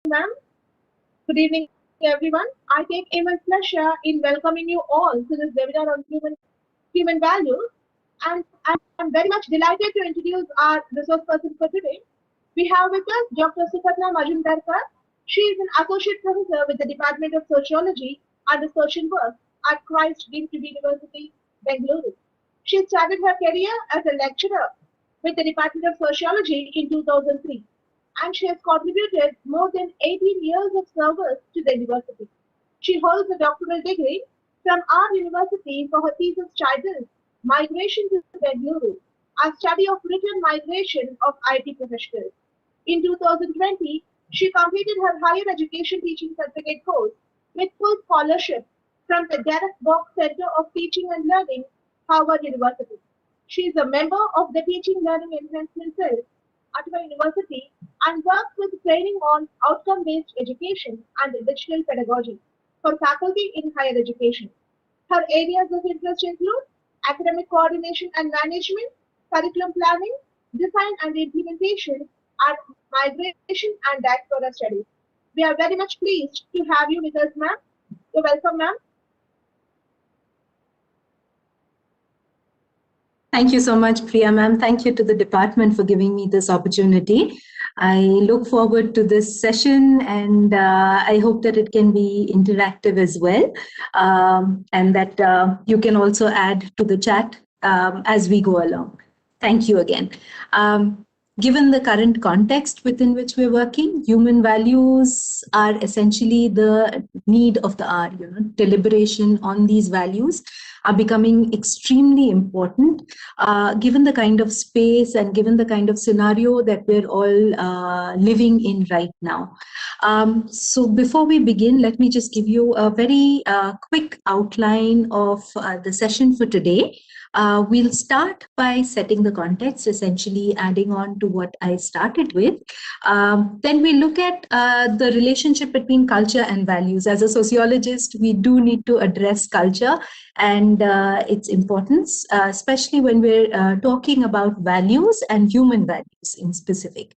ma'am. Good evening, everyone. I take immense pleasure in welcoming you all to this webinar on human values, and I'm very much delighted to introduce our resource person for today. We have with us Dr. Suparna Majumdarkar. She is an associate professor with the Department of Sociology and Research and Work at Christ University, Bengaluru. She started her career as a lecturer with the Department of Sociology in 2003, and she has contributed more than 18 years of service to the university. She holds a doctoral degree from our university for her thesis titled Migration to Bengaluru, a study of written migration of IT professionals. In 2020, she completed her higher education teaching certificate course with full scholarship from the Gareth Bok Center of Teaching and Learning, Harvard University. She is a member of the Teaching Learning Enhancement Cell at her university and works with training on outcome-based education and digital pedagogy for faculty in higher education. Her areas of interest include academic coordination and management, curriculum planning, design and implementation, and migration and diaspora studies. We are very much pleased to have you with us, ma'am. You're welcome, ma'am. Thank you so much, Priya ma'am. Thank you to the department for giving me this opportunity. I look forward to this session, and I hope that it can be interactive as well, and that you can also add to the chat as we go along. Thank you again. Given the current context within which we're working, human values are essentially the need of the hour. Deliberation on these values are becoming extremely important, given the kind of space and given the kind of scenario that we're all living in right now. So before we begin, let me just give you a very quick outline of the session for today. We'll start by setting the context, essentially adding on to what I started with. Then we look at the relationship between culture and values. As a sociologist, we do need to address culture and its importance, especially when we're talking about values and human values in specific.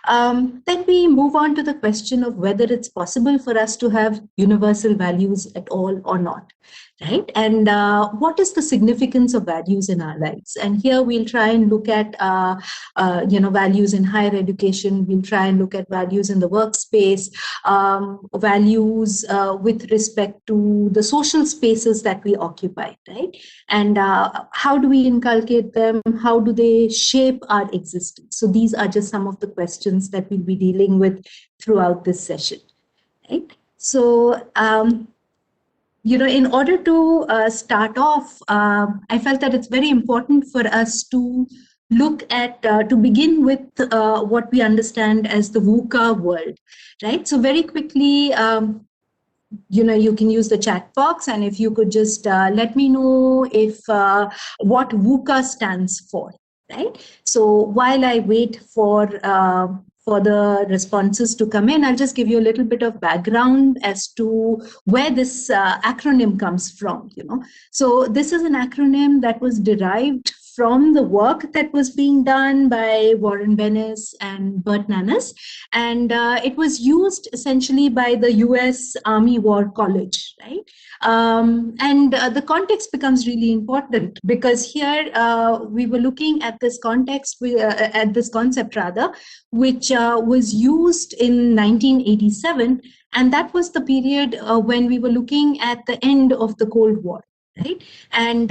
Then we move on to the question of whether it's possible for us to have universal values at all or not. Right? And what is the significance of values in our lives? And here we'll try and look at, values in higher education. We'll try and look at values in the workspace, values with respect to the social spaces that we occupy, right? And how do we inculcate them? How do they shape our existence? So these are just some of the questions that we'll be dealing with throughout this session, right? So, in order to start off, I felt that it's very important for us to look at, to begin with what we understand as the VUCA world, right? So very quickly, you can use the chat box, and if you could just let me know if what VUCA stands for, right? So while I wait for the responses to come in, I'll just give you a little bit of background as to where this acronym comes from. So this is an acronym that was derived from the work that was being done by Warren Bennis and Bert Nanas, and it was used essentially by the US Army War College, right? And the context becomes really important because here we were looking at this context, at this concept rather, which was used in 1987, and that was the period when we were looking at the end of the Cold War. Right. And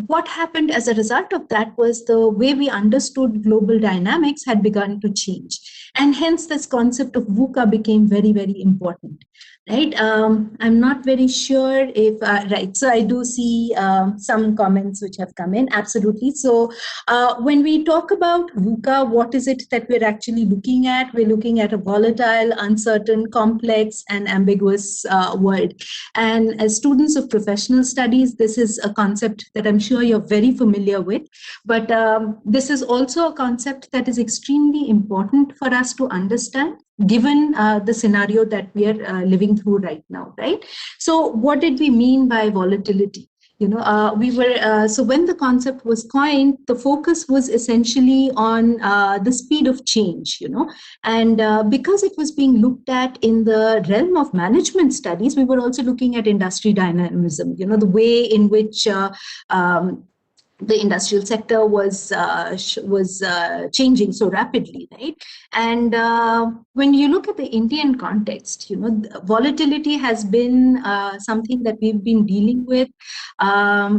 what happened as a result of that was the way we understood global dynamics had begun to change. And hence this concept of VUCA became very, very important. Right. I'm not very sure if, right. So I do see some comments which have come in. Absolutely. So when we talk about VUCA, what is it that we're actually looking at? We're looking at a volatile, uncertain, complex, and ambiguous world. And as students of professional studies, this is a concept that I'm sure you're very familiar with. But this is also a concept that is extremely important for us to understand, given the scenario that we are living through right now, right? So what did we mean by volatility? So when the concept was coined, the focus was essentially on the speed of change, and because it was being looked at in the realm of management studies, we were also looking at industry dynamism, the way in which um, the industrial sector was changing so rapidly, right? And when you look at the Indian context, volatility has been something that we've been dealing with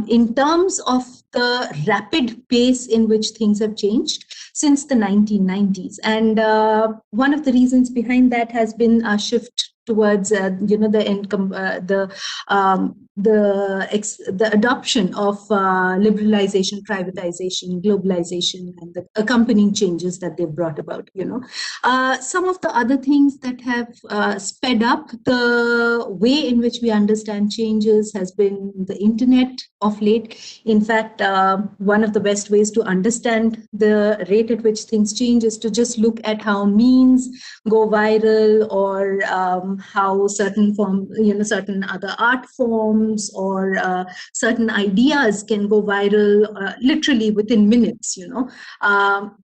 in terms of the rapid pace in which things have changed since the 1990s. And one of the reasons behind that has been a shift towards the income, the adoption of liberalization, privatization, globalization, and the accompanying changes that they've brought about. Some of the other things that have sped up the way in which we understand changes has been the internet of late. In fact, one of the best ways to understand the rate at which things change is to just look at how memes go viral, or how certain other art forms, or certain ideas can go viral literally within minutes.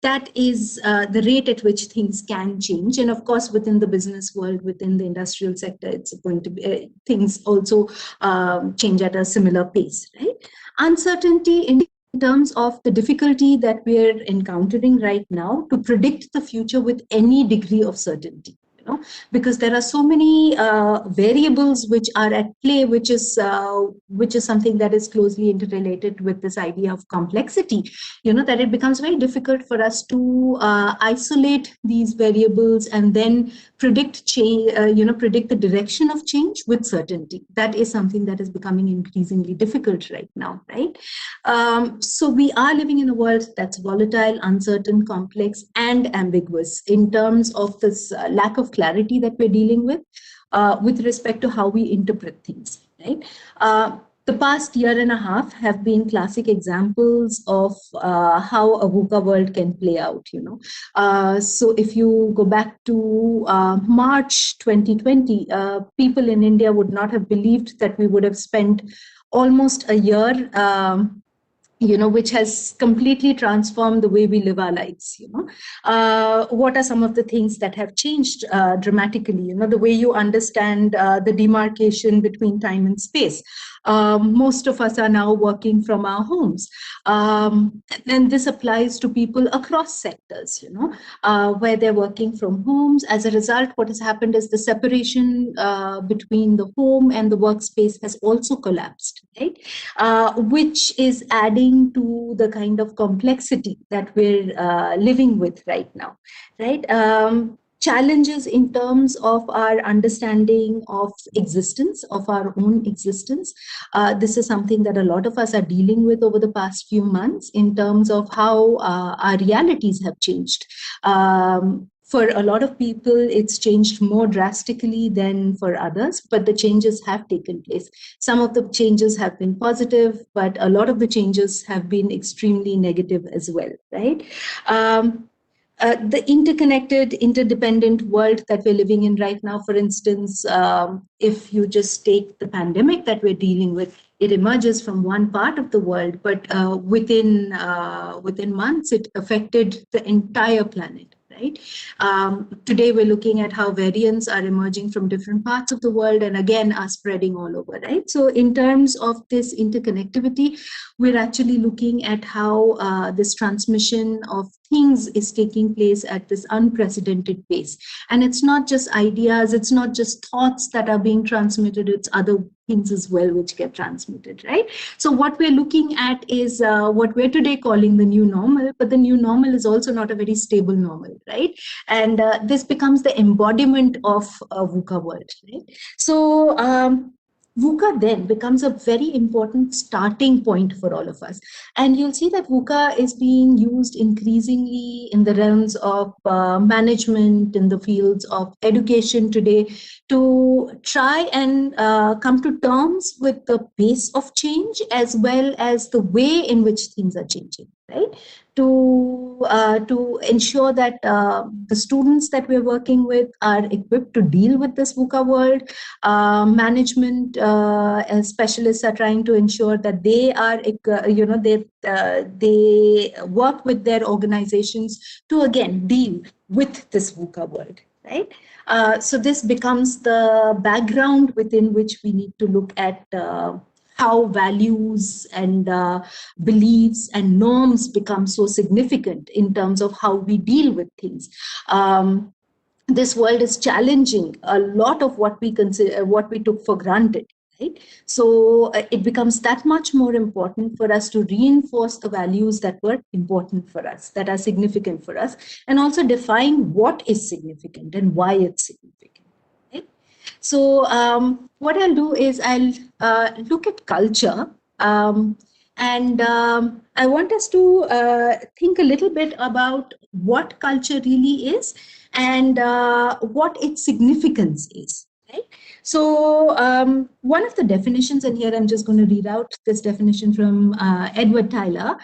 That is the rate at which things can change. And of course, within the business world, within the industrial sector, it's going to be things also change at a similar pace, right? Uncertainty in terms of the difficulty that we're encountering right now to predict the future with any degree of certainty. Because there are so many variables which are at play, which is something that is closely interrelated with this idea of complexity, that it becomes very difficult for us to isolate these variables and then predict change, predict the direction of change with certainty. That is something that is becoming increasingly difficult right now, right? So we are living in a world that's volatile, uncertain, complex, and ambiguous in terms of this lack of clarity that we're dealing with respect to how we interpret things, right? The past year and a half have been classic examples of how a VUCA world can play out. So if you go back to March 2020, people in India would not have believed that we would have spent almost a year which has completely transformed the way we live our lives. What are some of the things that have changed dramatically? The way you understand the demarcation between time and space. Most of us are now working from our homes. And this applies to people across sectors, where they're working from homes. As a result, what has happened is the separation between the home and the workspace has also collapsed, right? Which is adding to the kind of complexity that we're living with right now, right? Challenges in terms of our understanding of existence, of our own existence. This is something that a lot of us are dealing with over the past few months in terms of how our realities have changed. For a lot of people, it's changed more drastically than for others, but the changes have taken place. Some of the changes have been positive, but a lot of the changes have been extremely negative as well, right? The interconnected, interdependent world that we're living in right now, for instance, if you just take the pandemic that we're dealing with, it emerges from one part of the world, but within months, it affected the entire planet. Right? Today, we're looking at how variants are emerging from different parts of the world and again are spreading all over, right? So in terms of this interconnectivity, we're actually looking at how this transmission of things is taking place at this unprecedented pace. And it's not just ideas, it's not just thoughts that are being transmitted, it's other things as well which get transmitted, right? So what we're looking at is what we're today calling the new normal, but the new normal is also not a very stable normal, right? And this becomes the embodiment of a VUCA world, right? So VUCA then becomes a very important starting point for all of us. And you'll see that VUCA is being used increasingly in the realms of management, in the fields of education today, to try and come to terms with the pace of change as well as the way in which things are changing. right? To ensure that the students that we're working with are equipped to deal with this VUCA world. Management specialists are trying to ensure that they are, they work with their organizations to again deal with this VUCA world, right? So this becomes the background within which we need to look at how values and beliefs and norms become so significant in terms of how we deal with things. This world is challenging a lot of what we consider, what we took for granted, right? So it becomes that much more important for us to reinforce the values that were important for us, that are significant for us, and also define what is significant and why it's significant, right? So what I'll do is I'll look at culture, and I want us to think a little bit about what culture really is and what its significance is. Right? So one of the definitions, and here I'm just going to read out this definition from Edward Taylor,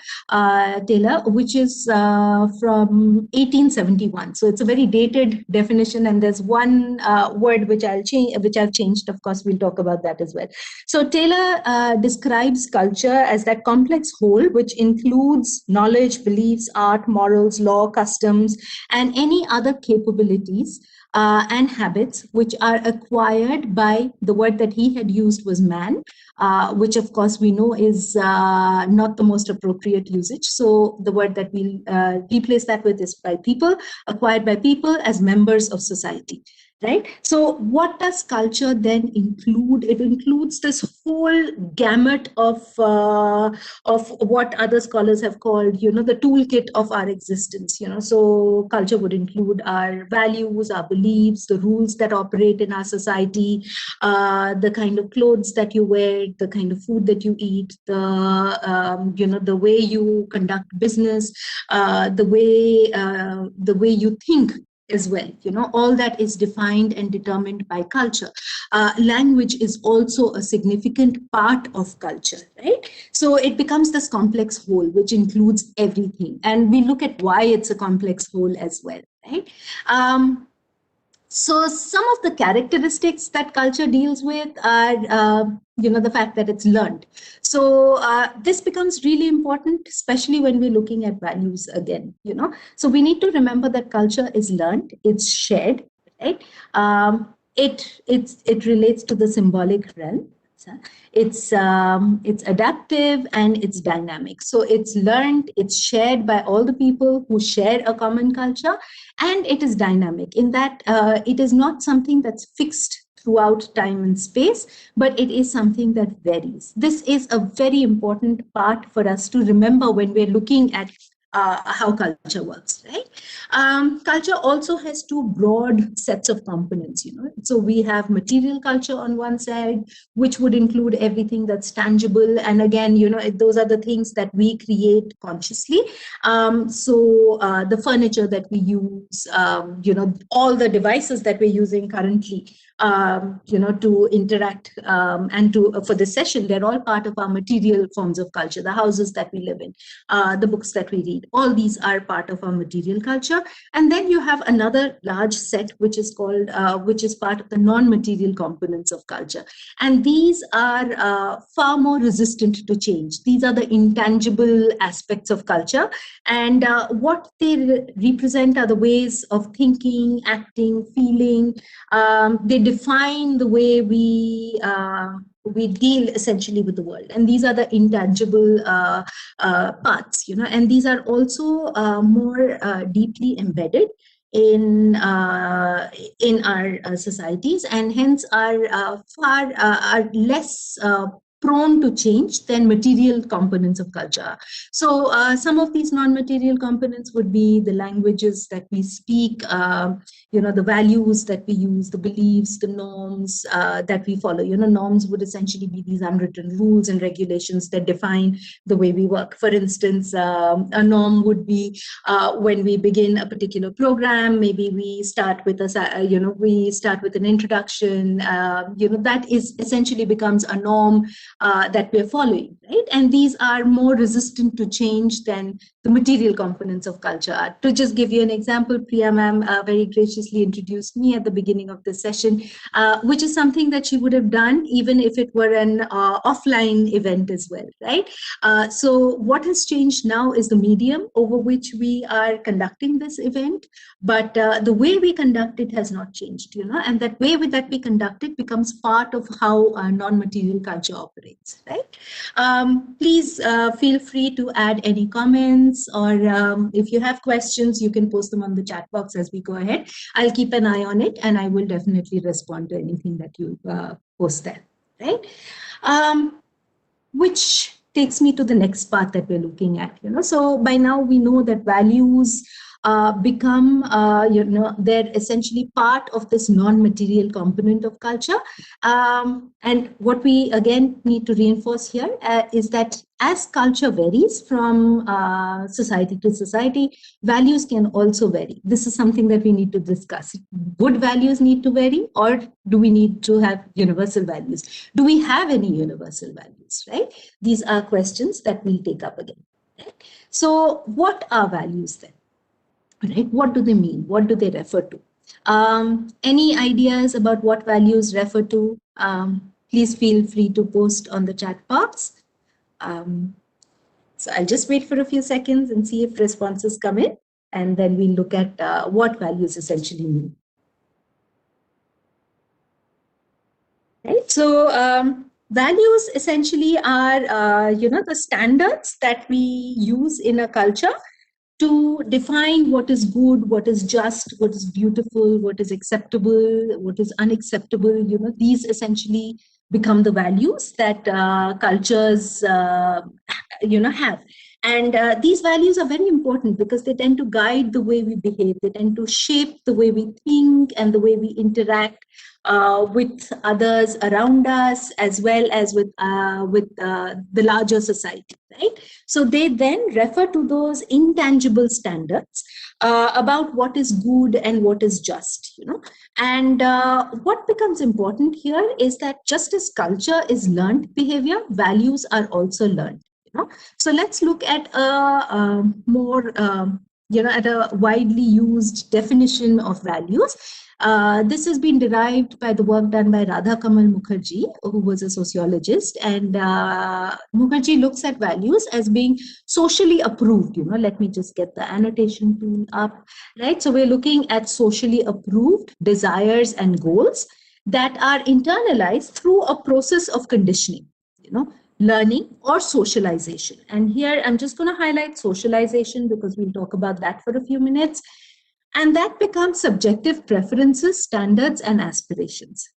which is from 1871. So it's a very dated definition, and there's one word which I've changed. Of course, we'll talk about that as well. So Taylor describes culture as that complex whole which includes knowledge, beliefs, art, morals, law, customs, and any other capabilities and habits which are acquired by, the word that he had used was man, which of course we know is not the most appropriate usage. So the word that we'll replace that with is by people, acquired by people as members of society. Right. So what does culture then include? It includes this whole gamut of what other scholars have called, the toolkit of our existence. So culture would include our values, our beliefs, the rules that operate in our society, the kind of clothes that you wear, the kind of food that you eat, the way you conduct business, the way you think as well. All that is defined and determined by culture. Language is also a significant part of culture, right? So it becomes this complex whole which includes everything, and we look at why it's a complex whole as well, right? So some of the characteristics that culture deals with are, the fact that it's learned. So this becomes really important, especially when we're looking at values again. So we need to remember that culture is learned, it's shared, right? It relates to the symbolic realm. It's adaptive and it's dynamic. So it's learned, it's shared by all the people who share a common culture, and it is dynamic in that it is not something that's fixed throughout time and space, but it is something that varies. This is a very important part for us to remember when we're looking at how culture works, right? Culture also has two broad sets of components, So we have material culture on one side, which would include everything that's tangible. And again, those are the things that we create consciously. So the furniture that we use, all the devices that we're using currently, to interact and for this session, they're all part of our material forms of culture. The houses that we live in, the books that we read, all these are part of our material culture. And then you have another large set, which is called, which is part of the non-material components of culture. And these are far more resistant to change. These are the intangible aspects of culture. And what they represent are the ways of thinking, acting, feeling. They define the way we deal essentially with the world, and these are the intangible parts, and these are also more deeply embedded in our societies, and hence are are less prone to change than material components of culture. So some of these non-material components would be the languages that we speak, the values that we use, the beliefs, the norms that we follow. Norms would essentially be these unwritten rules and regulations that define the way we work. For instance, a norm would be when we begin a particular program, maybe we start with an introduction. That is essentially becomes a norm that we're following, right? And these are more resistant to change than the material components of culture are. To just give you an example, Priya ma'am very graciously introduced me at the beginning of the session, which is something that she would have done even if it were an offline event as well, right? So what has changed now is the medium over which we are conducting this event, but the way we conduct it has not changed, and that way that we conduct it becomes part of how non-material culture operates, right? Please feel free to add any comments, or if you have questions, you can post them on the chat box as we go ahead. I'll keep an eye on it, and I will definitely respond to anything that you post there, right? Which takes me to the next part that we're looking at. So by now we know that values become they're essentially part of this non-material component of culture, and what we again need to reinforce here is that as culture varies from society to society, values can also vary. This is something that we need to discuss. Would values need to vary, or do we need to have universal values? Do we have any universal values, right? These are questions that we'll take up again, right? So what are values then? Right? What do they mean? What do they refer to? Any ideas about what values refer to? Please feel free to post on the chat box. So I'll just wait for a few seconds and see if responses come in, and then we'll look at what values essentially mean. Right? So values essentially are, the standards that we use in a culture to define what is good, what is just, what is beautiful, what is acceptable, what is unacceptable. These essentially become the values that cultures, have. And these values are very important because they tend to guide the way we behave. They tend to shape the way we think and the way we interact with others around us, as well as with the larger society, right? So they then refer to those intangible standards about what is good and what is just, And what becomes important here is that just as culture is learned behavior, values are also learned. So let's look at a more, at a widely used definition of values. This has been derived by the work done by Radha Kamal Mukherjee, who was a sociologist. And Mukherjee looks at values as being socially approved. Let me just get the annotation tool up, right? So we're looking at socially approved desires and goals that are internalized through a process of conditioning, learning or socialization. And here I'm just going to highlight socialization because we'll talk about that for a few minutes. And that becomes subjective preferences, standards, and aspirations.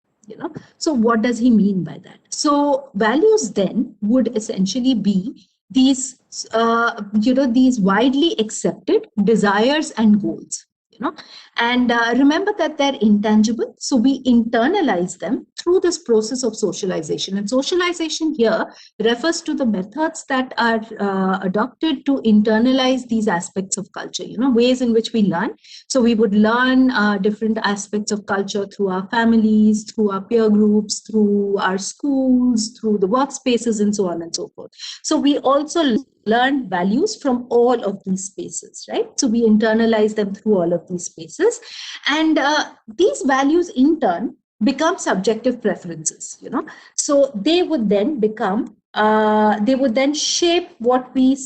So what does he mean by that? So values then would essentially be these, these widely accepted desires and goals. And remember that they're intangible, so we internalize them through this process of socialization. And socialization here refers to the methods that are adopted to internalize these aspects of culture, ways in which we learn. So we would learn different aspects of culture through our families, through our peer groups, through our schools, through the workspaces, and so on and so forth. So we also learn values from all of these spaces, right? So we internalize them through all of these spaces. And these values in turn become subjective preferences, So they would then become, they would then shape what we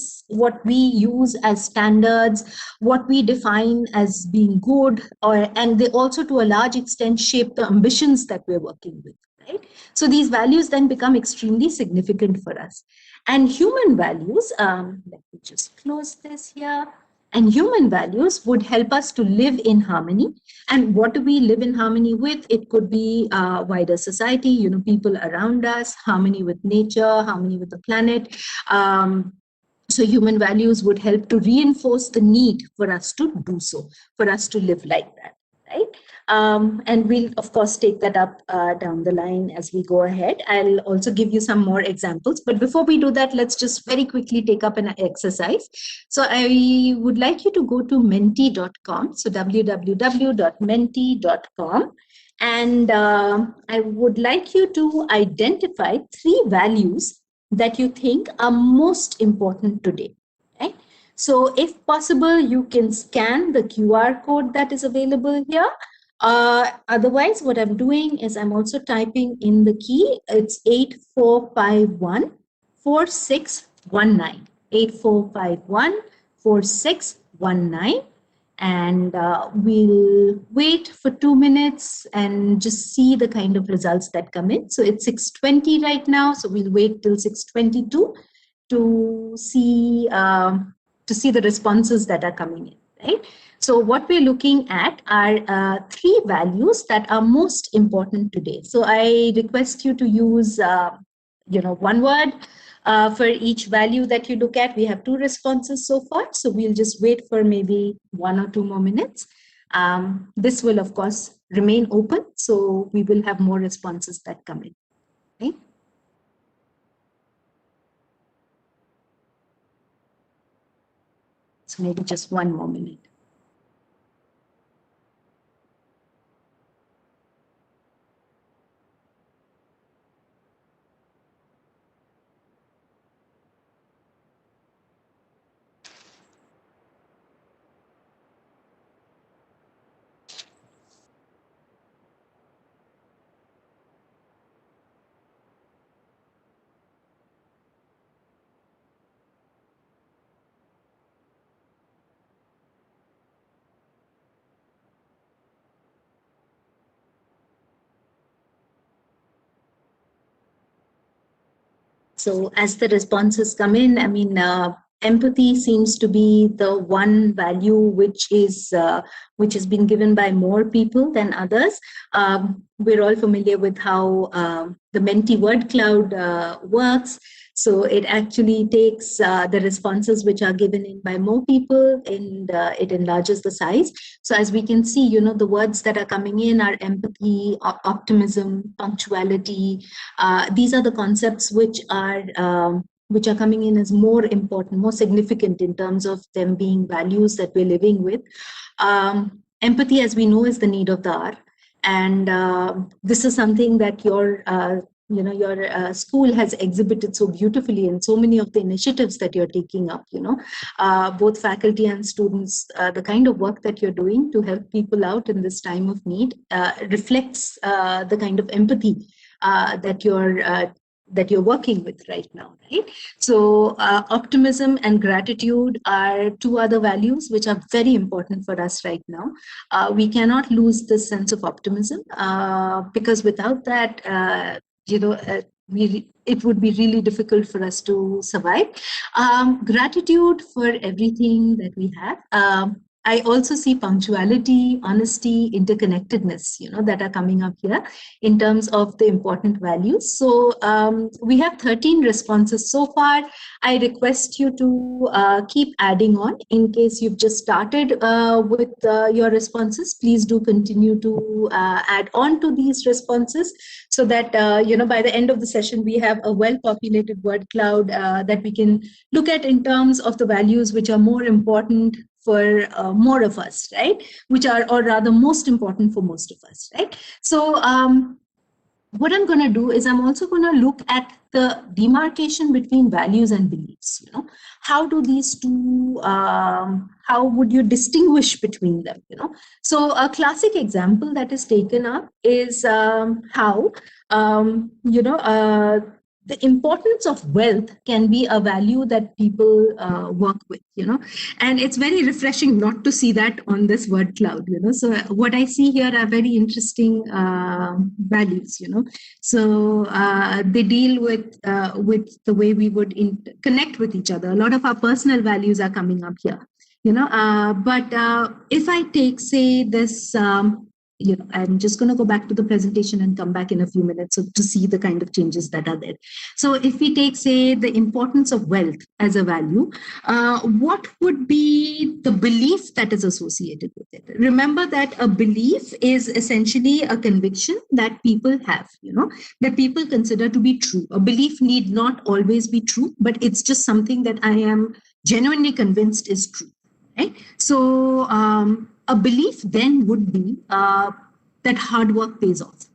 use as standards, what we define as being good, and they also to a large extent shape the ambitions that we're working with, right? So these values then become extremely significant for us. And human values, let me just close this here. And human values would help us to live in harmony. And what do we live in harmony with? It could be wider society, people around us, harmony with nature, harmony with the planet. So human values would help to reinforce the need for us to do so, for us to live like that, right? And we'll, of course, take that up down the line as we go ahead. I'll also give you some more examples. But before we do that, let's just very quickly take up an exercise. So I would like you to go to menti.com. So www.menti.com. And I would like you to identify 3 values that you think are most important today, right? So if possible, you can scan the QR code that is available here. Otherwise, what I'm doing is I'm also typing in the key. It's 8451 4619. 8451 4619. And we'll wait for 2 minutes and just see the kind of results that come in. So it's 6:20 right now, so we'll wait till 6:22 to see the responses that are coming in, right? So what we're looking at are three values that are most important today. So I request you to use one word for each value that you look at. We have two responses so far, so we'll just wait for maybe 1 or 2 more minutes. This will, of course, remain open, so we will have more responses that come in. Okay? So maybe just 1 more minute. So as the responses come in, I mean, empathy seems to be the one value which has been given by more people than others. We're all familiar with how the Menti word cloud works. So it actually takes the responses which are given in by more people, and it enlarges the size. So as we can see, the words that are coming in are empathy, optimism, punctuality. These are the concepts which are coming in as more important, more significant in terms of them being values that we're living with. Empathy, as we know, is the need of the hour, and this is something that your school has exhibited so beautifully in so many of the initiatives that you're taking up. Both faculty and students, the kind of work that you're doing to help people out in this time of need reflects the kind of empathy that you're working with right now, right? So optimism and gratitude are two other values which are very important for us right now. We cannot lose this sense of optimism because without that, it would be really difficult for us to survive. Gratitude for everything that we have. I also see punctuality, honesty, interconnectedness, that are coming up here in terms of the important values. So we have 13 responses so far. I request you to keep adding on. In case you've just started with your responses, please do continue to add on to these responses so that, by the end of the session, we have a well-populated word cloud that we can look at in terms of the values which are more important for more of us, right? Which are, or rather, most important for most of us, right? So what I'm going to do is I'm also going to look at the demarcation between values and beliefs. How do these two, how would you distinguish between them? So a classic example that is taken up is how, the importance of wealth can be a value that people work with, and it's very refreshing not to see that on this word cloud, So what I see here are very interesting values, So they deal with the way we would connect with each other. A lot of our personal values are coming up here, but if I take, say, this, I'm just going to go back to the presentation and come back in a few minutes to see the kind of changes that are there. So if we take, say, the importance of wealth as a value, what would be the belief that is associated with it? Remember that a belief is essentially a conviction that people have, that people consider to be true. A belief need not always be true, but it's just something that I am genuinely convinced is true. Right? So a belief then would be that hard work pays off.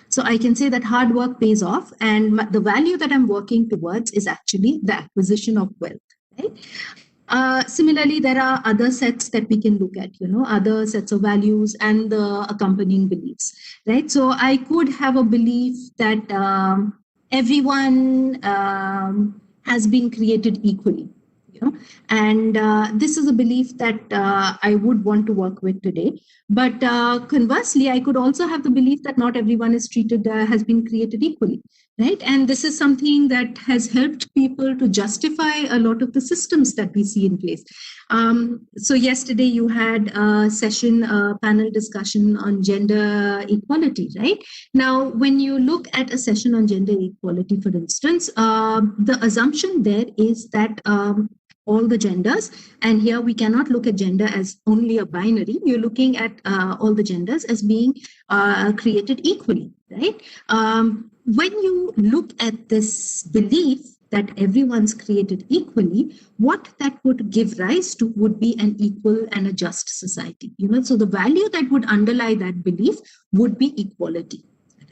So I can say that hard work pays off, and the value that I'm working towards is actually the acquisition of wealth, right? Similarly, there are other sets that we can look at, other sets of values and the accompanying beliefs, right? So I could have a belief that everyone has been created equally, and this is a belief that I would want to work with today. But conversely, I could also have the belief that not everyone is treated, has been created equally, right? And this is something that has helped people to justify a lot of the systems that we see in place. So yesterday you had a session, a panel discussion on gender equality, right? Now, when you look at a session on gender equality, for instance, the assumption there is that all the genders, and here we cannot look at gender as only a binary. You're looking at all the genders as being created equally, right? When you look at this belief that everyone's created equally, what that would give rise to would be an equal and a just society. So the value that would underlie that belief would be equality.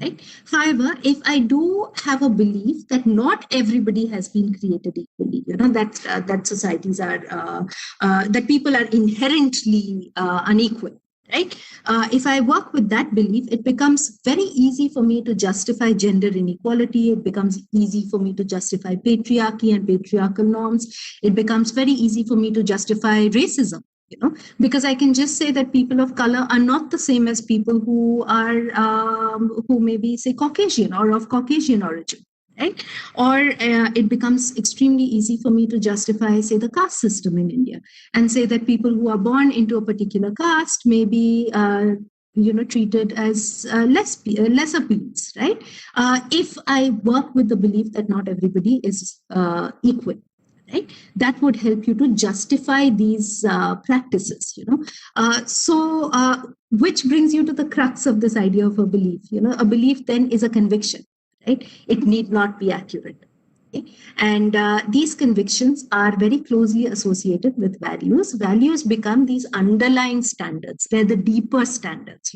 Right? However, if I do have a belief that not everybody has been created equally, that societies are that people are inherently unequal, right? If I work with that belief, it becomes very easy for me to justify gender inequality. It becomes easy for me to justify patriarchy and patriarchal norms. It becomes very easy for me to justify racism. Because I can just say that people of color are not the same as people who are who maybe say Caucasian or of Caucasian origin, right? Or it becomes extremely easy for me to justify, say, the caste system in India, and say that people who are born into a particular caste may be treated as lesser beings, right? If I work with the belief that not everybody is equal, right? That would help you to justify these practices, which brings you to the crux of this idea of a belief. A belief then is a conviction, right? It need not be accurate. Okay? And these convictions are very closely associated with values. Values become these underlying standards. They're the deeper standards,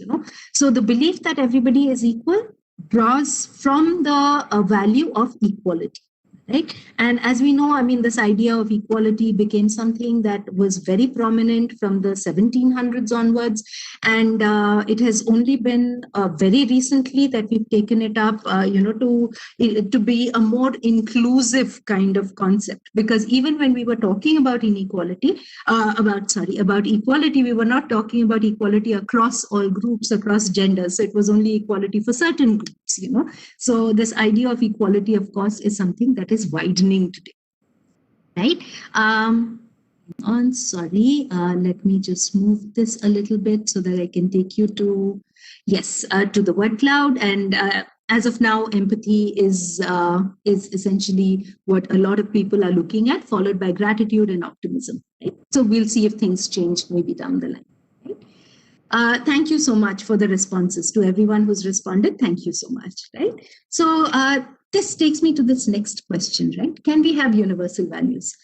So the belief that everybody is equal draws from the value of equality. Right. And as we know, I mean, this idea of equality became something that was very prominent from the 1700s onwards. And it has only been very recently that we've taken it up, to be a more inclusive kind of concept. Because even when we were talking about inequality, about equality, we were not talking about equality across all groups, across genders. So it was only equality for certain groups, So this idea of equality, of course, is something that is widening today, right? Let me just move this a little bit so that I can take you to, to the word cloud. And as of now, empathy is essentially what a lot of people are looking at, followed by gratitude and optimism. Right? So we'll see if things change maybe down the line. Right? Thank you so much for the responses. To everyone who's responded, thank you so much. Right? So this takes me to this next question, right? Can we have universal values?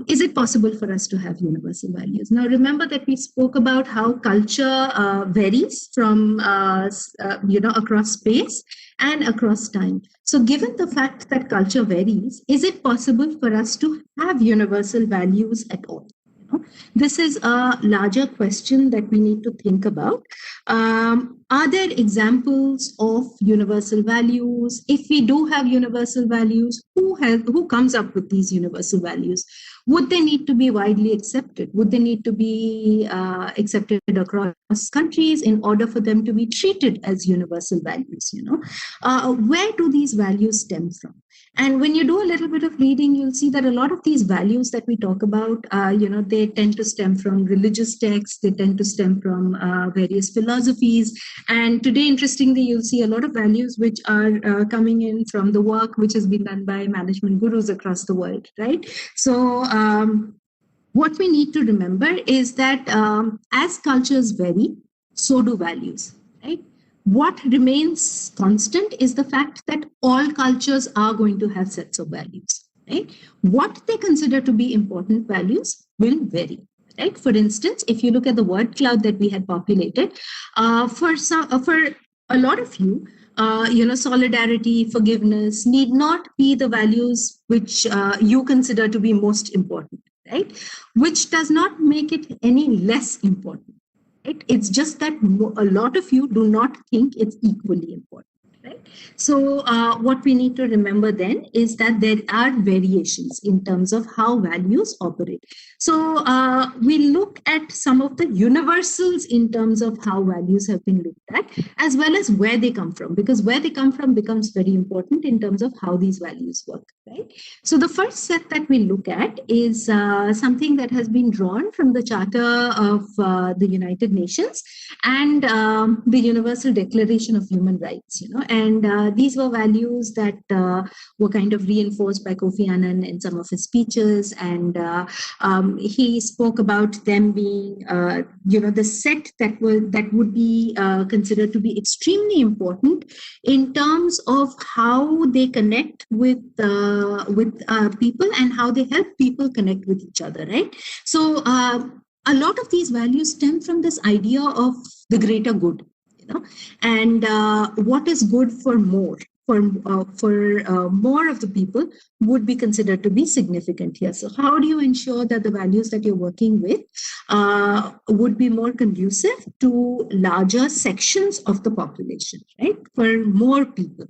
Is it possible for us to have universal values? Now, remember that we spoke about how culture varies from, across space and across time. So given the fact that culture varies, is it possible for us to have universal values at all? This is a larger question that we need to think about. Are there examples of universal values? If we do have universal values, who comes up with these universal values? Would they need to be widely accepted? Would they need to be accepted across countries in order for them to be treated as universal values? Where do these values stem from? And when you do a little bit of reading, you'll see that a lot of these values that we talk about, they tend to stem from religious texts, they tend to stem from various philosophies. And today, interestingly, you'll see a lot of values which are coming in from the work which has been done by management gurus across the world, right? So what we need to remember is that as cultures vary, so do values, right? What remains constant is the fact that all cultures are going to have sets of values, right? What they consider to be important values will vary, right? For instance, if you look at the word cloud that we had populated, for a lot of you, solidarity, forgiveness need not be the values which you consider to be most important, right? Which does not make it any less important, right? It's just that a lot of you do not think it's equally important. Right. So, what we need to remember then is that there are variations in terms of how values operate. So, we look at some of the universals in terms of how values have been looked at, as well as where they come from, because where they come from becomes very important in terms of how these values work. Right. So, the first set that we look at is something that has been drawn from the Charter of the United Nations and the Universal Declaration of Human Rights. And these were values that were kind of reinforced by Kofi Annan in some of his speeches, and he spoke about them being, the set that would be considered to be extremely important in terms of how they connect with people and how they help people connect with each other, right? So a lot of these values stem from this idea of the greater good, and what is good for more, for more of the people would be considered to be significant here. So how do you ensure that the values that you're working with would be more conducive to larger sections of the population, right? For more people.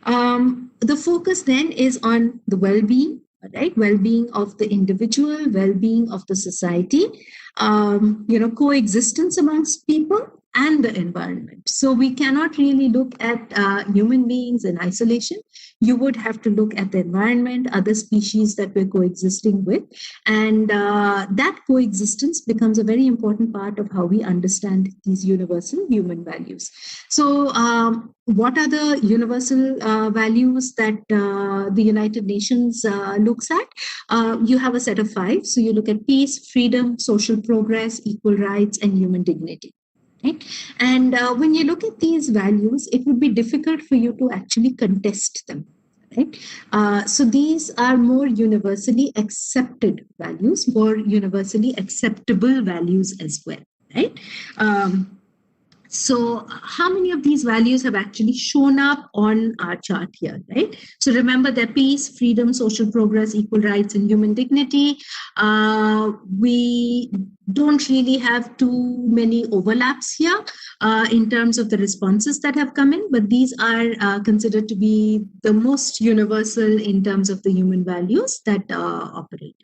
The focus then is on the well-being, right? Well-being of the individual, well-being of the society, coexistence amongst people and the environment. So we cannot really look at human beings in isolation. You would have to look at the environment, other species that we're coexisting with, and that coexistence becomes a very important part of how we understand these universal human values. So what are the universal values that the United Nations looks at? You have a set of 5. So you look at peace, freedom, social progress, equal rights, and human dignity. Right? And when you look at these values, it would be difficult for you to actually contest them. Right? So these are more universally accepted values, more universally acceptable values as well. Right? So how many of these values have actually shown up on our chart here, right? So remember that peace, freedom, social progress, equal rights, and human dignity. We don't really have too many overlaps here in terms of the responses that have come in, but these are considered to be the most universal in terms of the human values that operate.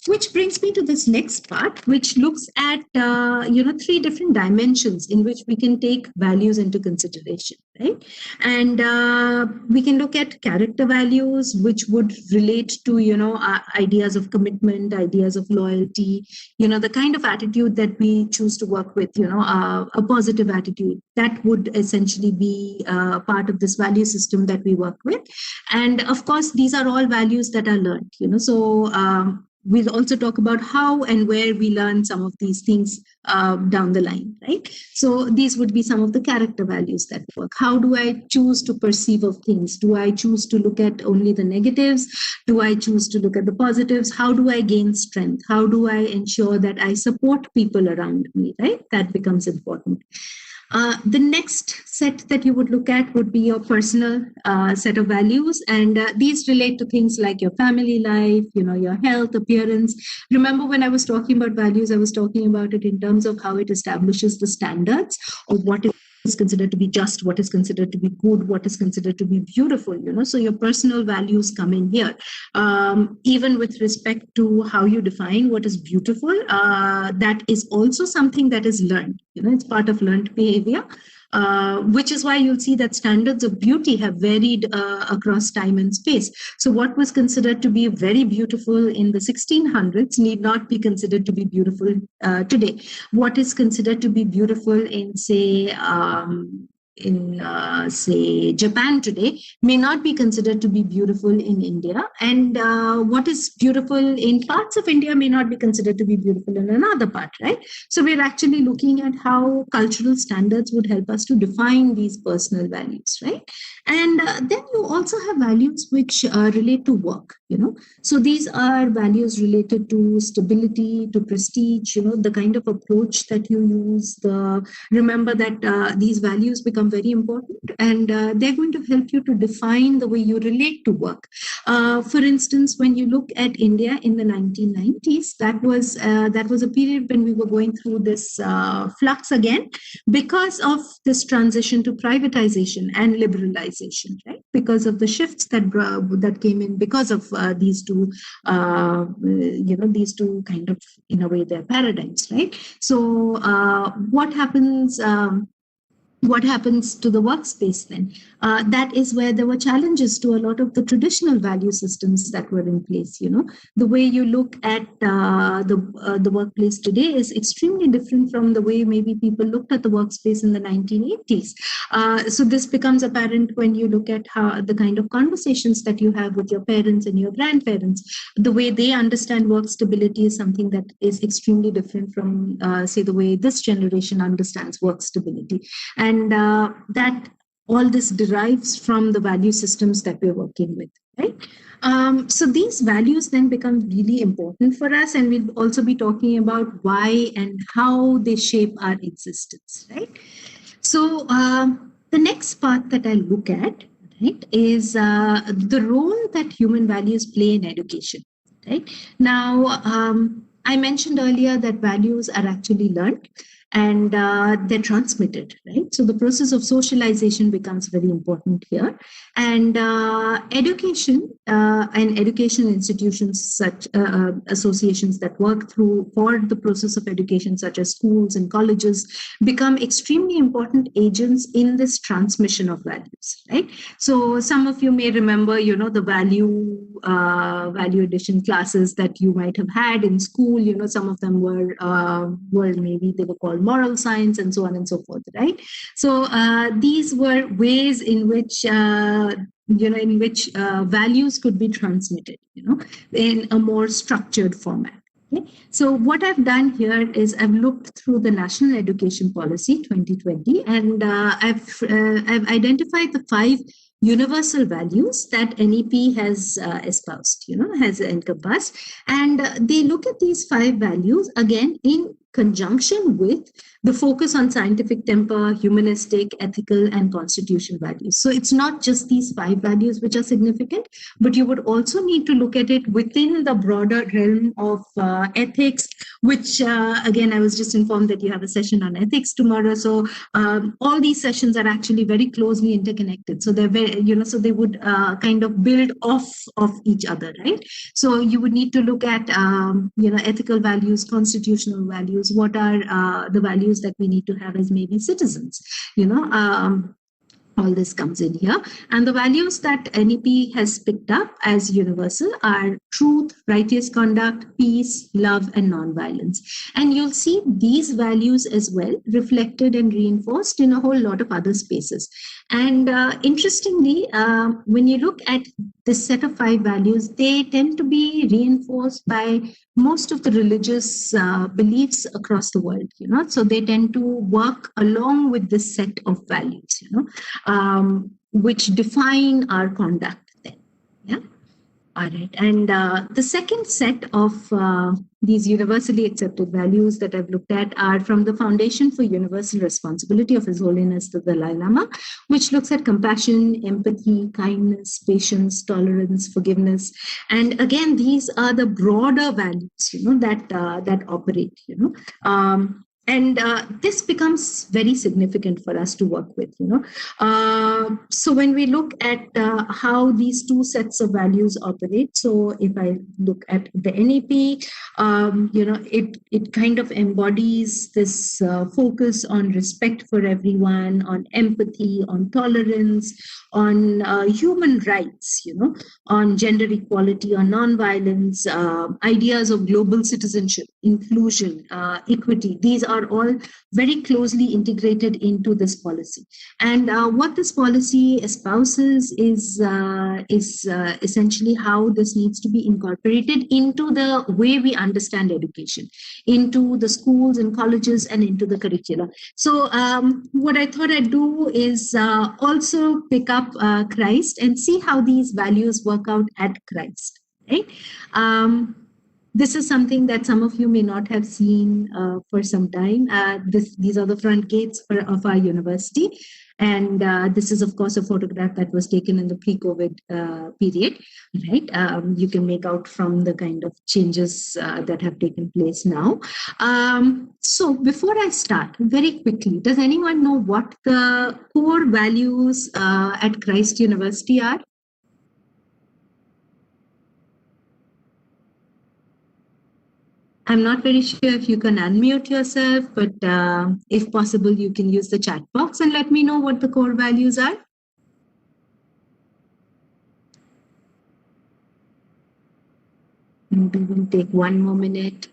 Which brings me to this next part, which looks at 3 different dimensions in which we can take values into consideration, right? And we can look at character values, which would relate to ideas of commitment, ideas of loyalty, the kind of attitude that we choose to work with, a positive attitude that would essentially be part of this value system that we work with. And of course, these are all values that are learned, so we'll also talk about how and where we learn some of these things down the line, right? So these would be some of the character values that work. How do I choose to perceive of things? Do I choose to look at only the negatives? Do I choose to look at the positives? How do I gain strength? How do I ensure that I support people around me, right? That becomes important. The next set that you would look at would be your personal set of values, and these relate to things like your family life, your health, appearance. Remember, when I was talking about values, I was talking about it in terms of how it establishes the standards of what is considered to be just, what is considered to be good, what is considered to be beautiful, so your personal values come in here. Even with respect to how you define what is beautiful, that is also something that is learned, it's part of learned behavior. Which is why you'll see that standards of beauty have varied across time and space. So what was considered to be very beautiful in the 1600s need not be considered to be beautiful today. What is considered to be beautiful in, say, Japan today may not be considered to be beautiful in India, and what is beautiful in parts of India may not be considered to be beautiful in another part, right? So we're actually looking at how cultural standards would help us to define these personal values, right? And then you also have values which relate to work, So these are values related to stability, to prestige, the kind of approach that you use. Remember that these values become very important, and they're going to help you to define the way you relate to work. For instance, when you look at India in the 1990s, that was a period when we were going through this flux again because of this transition to privatization and liberalization, right? Because of the shifts that came in because of these two, these two kind of, in a way, their paradigms, right? So what happens to the workspace then? That is where there were challenges to a lot of the traditional value systems that were in place. The way you look at the workplace today is extremely different from the way maybe people looked at the workspace in the 1980s. So this becomes apparent when you look at how the kind of conversations that you have with your parents and your grandparents. The way they understand work stability is something that is extremely different from, say, the way this generation understands work stability. And that all this derives from the value systems that we're working with, right? So these values then become really important for us, and we'll also be talking about why and how they shape our existence, right? So the next part that I'll look at, right, is the role that human values play in education, right? Now, I mentioned earlier that values are actually learned and they're transmitted, right? So the process of socialization becomes very important here. And education and education institutions, such associations that work through for the process of education, such as schools and colleges, become extremely important agents in this transmission of values, right? So some of you may remember, the value addition classes that you might have had in school. Some of them were maybe they were called moral science and so on and so forth, right? So these were ways in which values could be transmitted, in a more structured format. Okay. So what I've done here is I've looked through the National Education Policy 2020, and I've identified the 5 universal values that NEP has espoused, has encompassed. And they look at these 5 values again in conjunction with the focus on scientific temper, humanistic, ethical, and constitutional values. So it's not just these 5 values which are significant, but you would also need to look at it within the broader realm of ethics, which again, I was just informed that you have a session on ethics tomorrow. So all these sessions are actually very closely interconnected. So they're very, so they would kind of build off of each other, right? So you would need to look at, ethical values, constitutional values. What are the values that we need to have as maybe citizens? All this comes in here. And the values that NEP has picked up as universal are truth, righteous conduct, peace, love, and nonviolence. And you'll see these values as well reflected and reinforced in a whole lot of other spaces. And interestingly, when you look at this set of 5 values, they tend to be reinforced by most of the religious beliefs across the world, so they tend to work along with this set of values, which define our conduct then. Yeah. All right. And the second set of these universally accepted values that I've looked at are from the Foundation for Universal Responsibility of His Holiness the Dalai Lama, which looks at compassion, empathy, kindness, patience, tolerance, forgiveness. And again, these are the broader values, that operate, and this becomes very significant for us to work with, So when we look at how these 2 sets of values operate, so if I look at the NEP, it kind of embodies this focus on respect for everyone, on empathy, on tolerance, on human rights, on gender equality, on nonviolence, ideas of global citizenship, inclusion, equity. These are all very closely integrated into this policy. And what this policy espouses is essentially how this needs to be incorporated into the way we understand education, into the schools and colleges and into the curricula. So what I thought I'd do is also pick up Christ and see how these values work out at Christ. right? This is something that some of you may not have seen for some time. These are the front gates of our university. And this is, of course, a photograph that was taken in the pre-COVID period, right? You can make out from the kind of changes that have taken place now. So before I start, very quickly, does anyone know what the core values at Christ University are? I'm not very sure if you can unmute yourself, but if possible, you can use the chat box and let me know what the core values are. Maybe we'll take one more minute.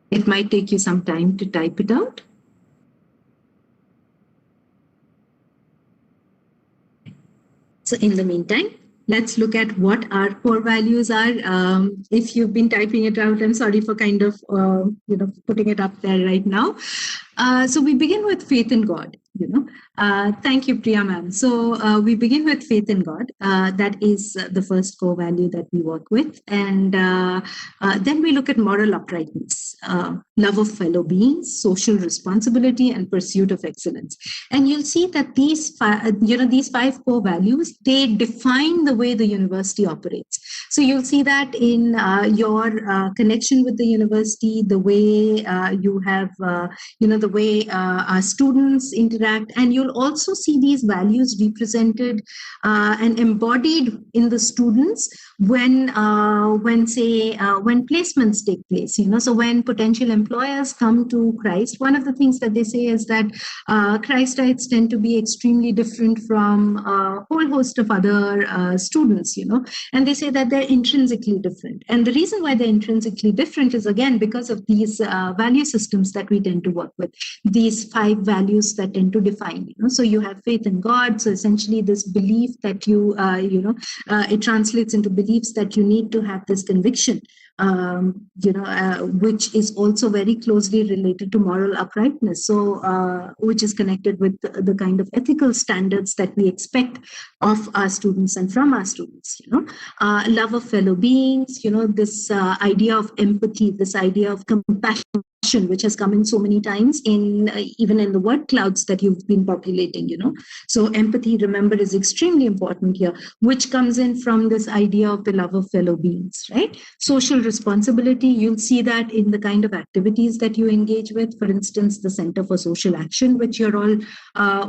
It might take you some time to type it out. So in the meantime, let's look at what our core values are. If you've been typing it out, I'm sorry for kind of putting it up there right now. So we begin with faith in God. Thank you, Priya ma'am. So we begin with faith in God. That is the first core value that we work with, and then we look at moral uprightness, love of fellow beings, social responsibility, and pursuit of excellence. And you'll see that these five core values, they define the way the university operates. So you'll see that in your connection with the university, the way you have, the way our students interact, and you'll also see these values represented and embodied in the students when placements take place. So when potential employers come to Christ, one of the things that they say is that Christites tend to be extremely different from a whole host of other students, and they say that they're intrinsically different. And the reason why they're intrinsically different is, again, because of these value systems that we tend to work with, these five values that tend to define. So you have faith in God. So essentially, this belief that it translates into beliefs that you need to have this conviction, which is also very closely related to moral uprightness. So, which is connected with the kind of ethical standards that we expect of our students and from our students. Love of fellow beings. This idea of empathy, this idea of compassion, which has come in so many times in even in the word clouds that you've been populating. So empathy, remember, is extremely important here, which comes in from this idea of the love of fellow beings, right? Social responsibility, you'll see that in the kind of activities that you engage with. For instance, the Center for Social Action, which you're all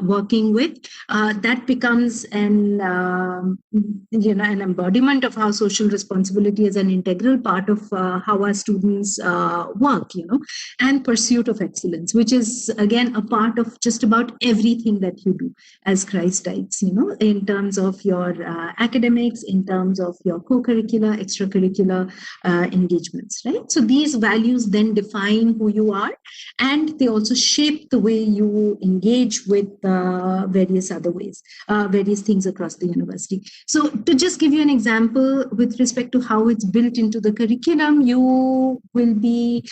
working with, that becomes an embodiment of how social responsibility is an integral part of how our students work. And pursuit of excellence, which is, again, a part of just about everything that you do as Christites, in terms of your academics, in terms of your co-curricular, extracurricular engagements, right? So these values then define who you are, and they also shape the way you engage with various other ways, various things across the university. So to just give you an example with respect to how it's built into the curriculum, you will be,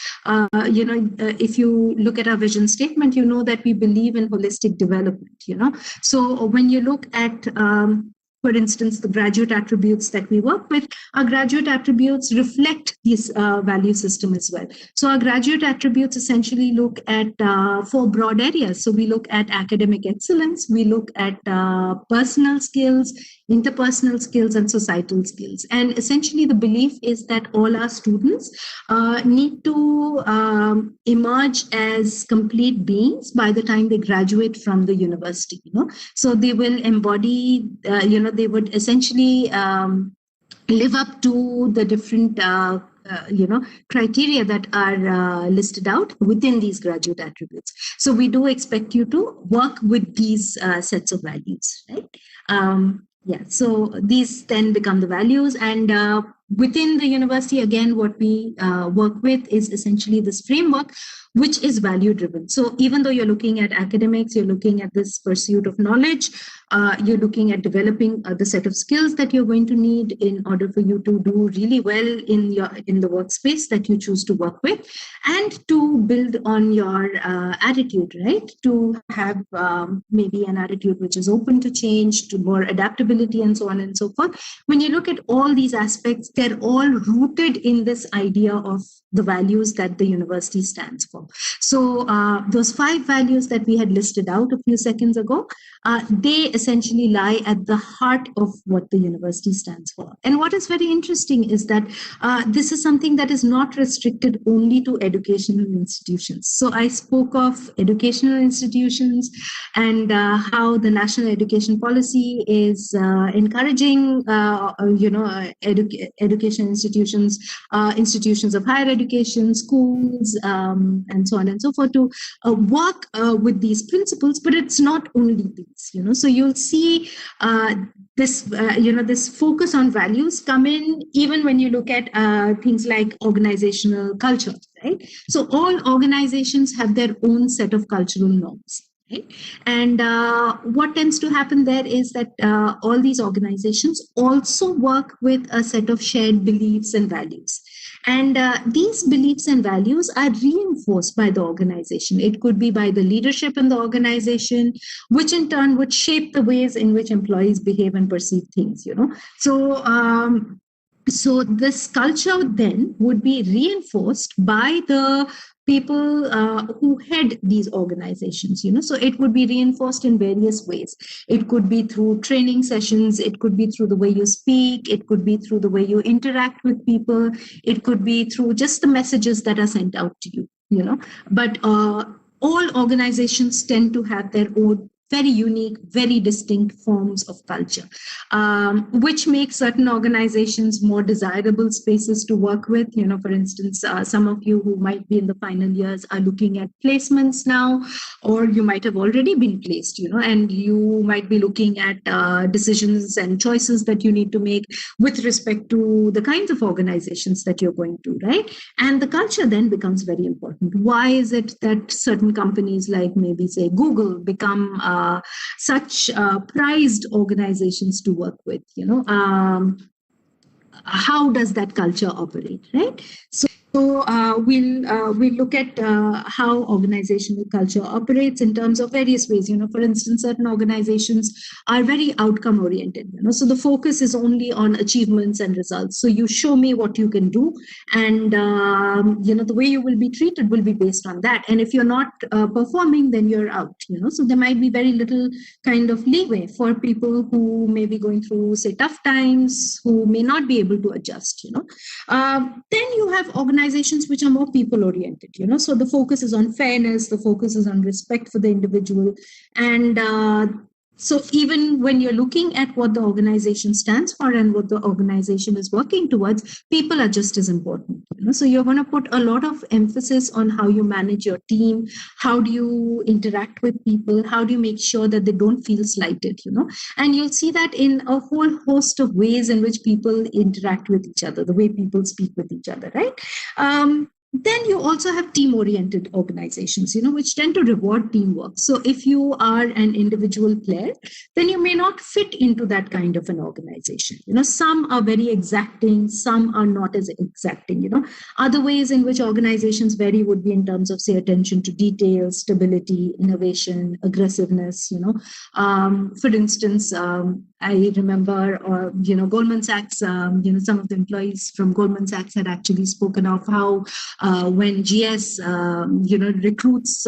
if you look at our vision statement, that we believe in holistic development. So when you look at for instance, the graduate attributes that we work with, our graduate attributes reflect this value system as well. So our graduate attributes essentially look at four broad areas. So we look at academic excellence, we look at personal skills, interpersonal skills, and societal skills. And essentially the belief is that all our students need to emerge as complete beings by the time they graduate from the university. So they will embody, they would essentially live up to the different criteria that are listed out within these graduate attributes. So we do expect you to work with these sets of values, right? So these then become the values, and within the university, again, what we work with is essentially this framework, which is value driven. So even though you're looking at academics, you're looking at this pursuit of knowledge, you're looking at developing the set of skills that you're going to need in order for you to do really well in the workspace that you choose to work with, and to build on your attitude, right? To have maybe an attitude which is open to change, to more adaptability, and so on and so forth. When you look at all these aspects, they're all rooted in this idea of the values that the university stands for. So those 5 values that we had listed out a few seconds ago, they essentially lie at the heart of what the university stands for. And what is very interesting is that this is something that is not restricted only to educational institutions. So I spoke of educational institutions and how the national education policy is encouraging, education institutions, institutions of higher education, schools, and so on and so forth, to work with these principles. But it's not only these, so you'll see this focus on values come in even when you look at things like organizational culture, right? So all organizations have their own set of cultural norms. Right? And what tends to happen there is that all these organizations also work with a set of shared beliefs and values. And these beliefs and values are reinforced by the organization. It could be by the leadership in the organization, which in turn would shape the ways in which employees behave and perceive things, So this culture then would be reinforced by the people who head these organizations, so it would be reinforced in various ways. It could be through training sessions, it could be through the way you speak, it could be through the way you interact with people, it could be through just the messages that are sent out to you, but all organizations tend to have their own very unique, very distinct forms of culture, which make certain organizations more desirable spaces to work with. For instance, some of you who might be in the final years are looking at placements now, or you might have already been placed, and you might be looking at decisions and choices that you need to make with respect to the kinds of organizations that you're going to, right? And the culture then becomes very important. Why is it that certain companies like maybe say Google become such prized organizations to work with? How does that culture operate, right? So we'll look at how organizational culture operates in terms of various ways. For instance, certain organizations are very outcome oriented. So the focus is only on achievements and results. So you show me what you can do, and the way you will be treated will be based on that. And if you're not performing, then you're out. So there might be very little kind of leeway for people who may be going through, say, tough times, who may not be able to adjust. Then you have organizations which are more people oriented. So the focus is on fairness, the focus is on respect for the individual, and so even when you're looking at what the organization stands for and what the organization is working towards, people are just as important. So you're going to put a lot of emphasis on how you manage your team, how do you interact with people, how do you make sure that they don't feel slighted, and you'll see that in a whole host of ways in which people interact with each other, the way people speak with each other, right? Then you also have team-oriented organizations, which tend to reward teamwork. So if you are an individual player, then you may not fit into that kind of an organization. Some are very exacting, some are not as exacting. Other ways in which organizations vary would be in terms of, say, attention to detail, stability, innovation, aggressiveness. For instance, I remember, Goldman Sachs. Some of the employees from Goldman Sachs had actually spoken of how when GS, recruits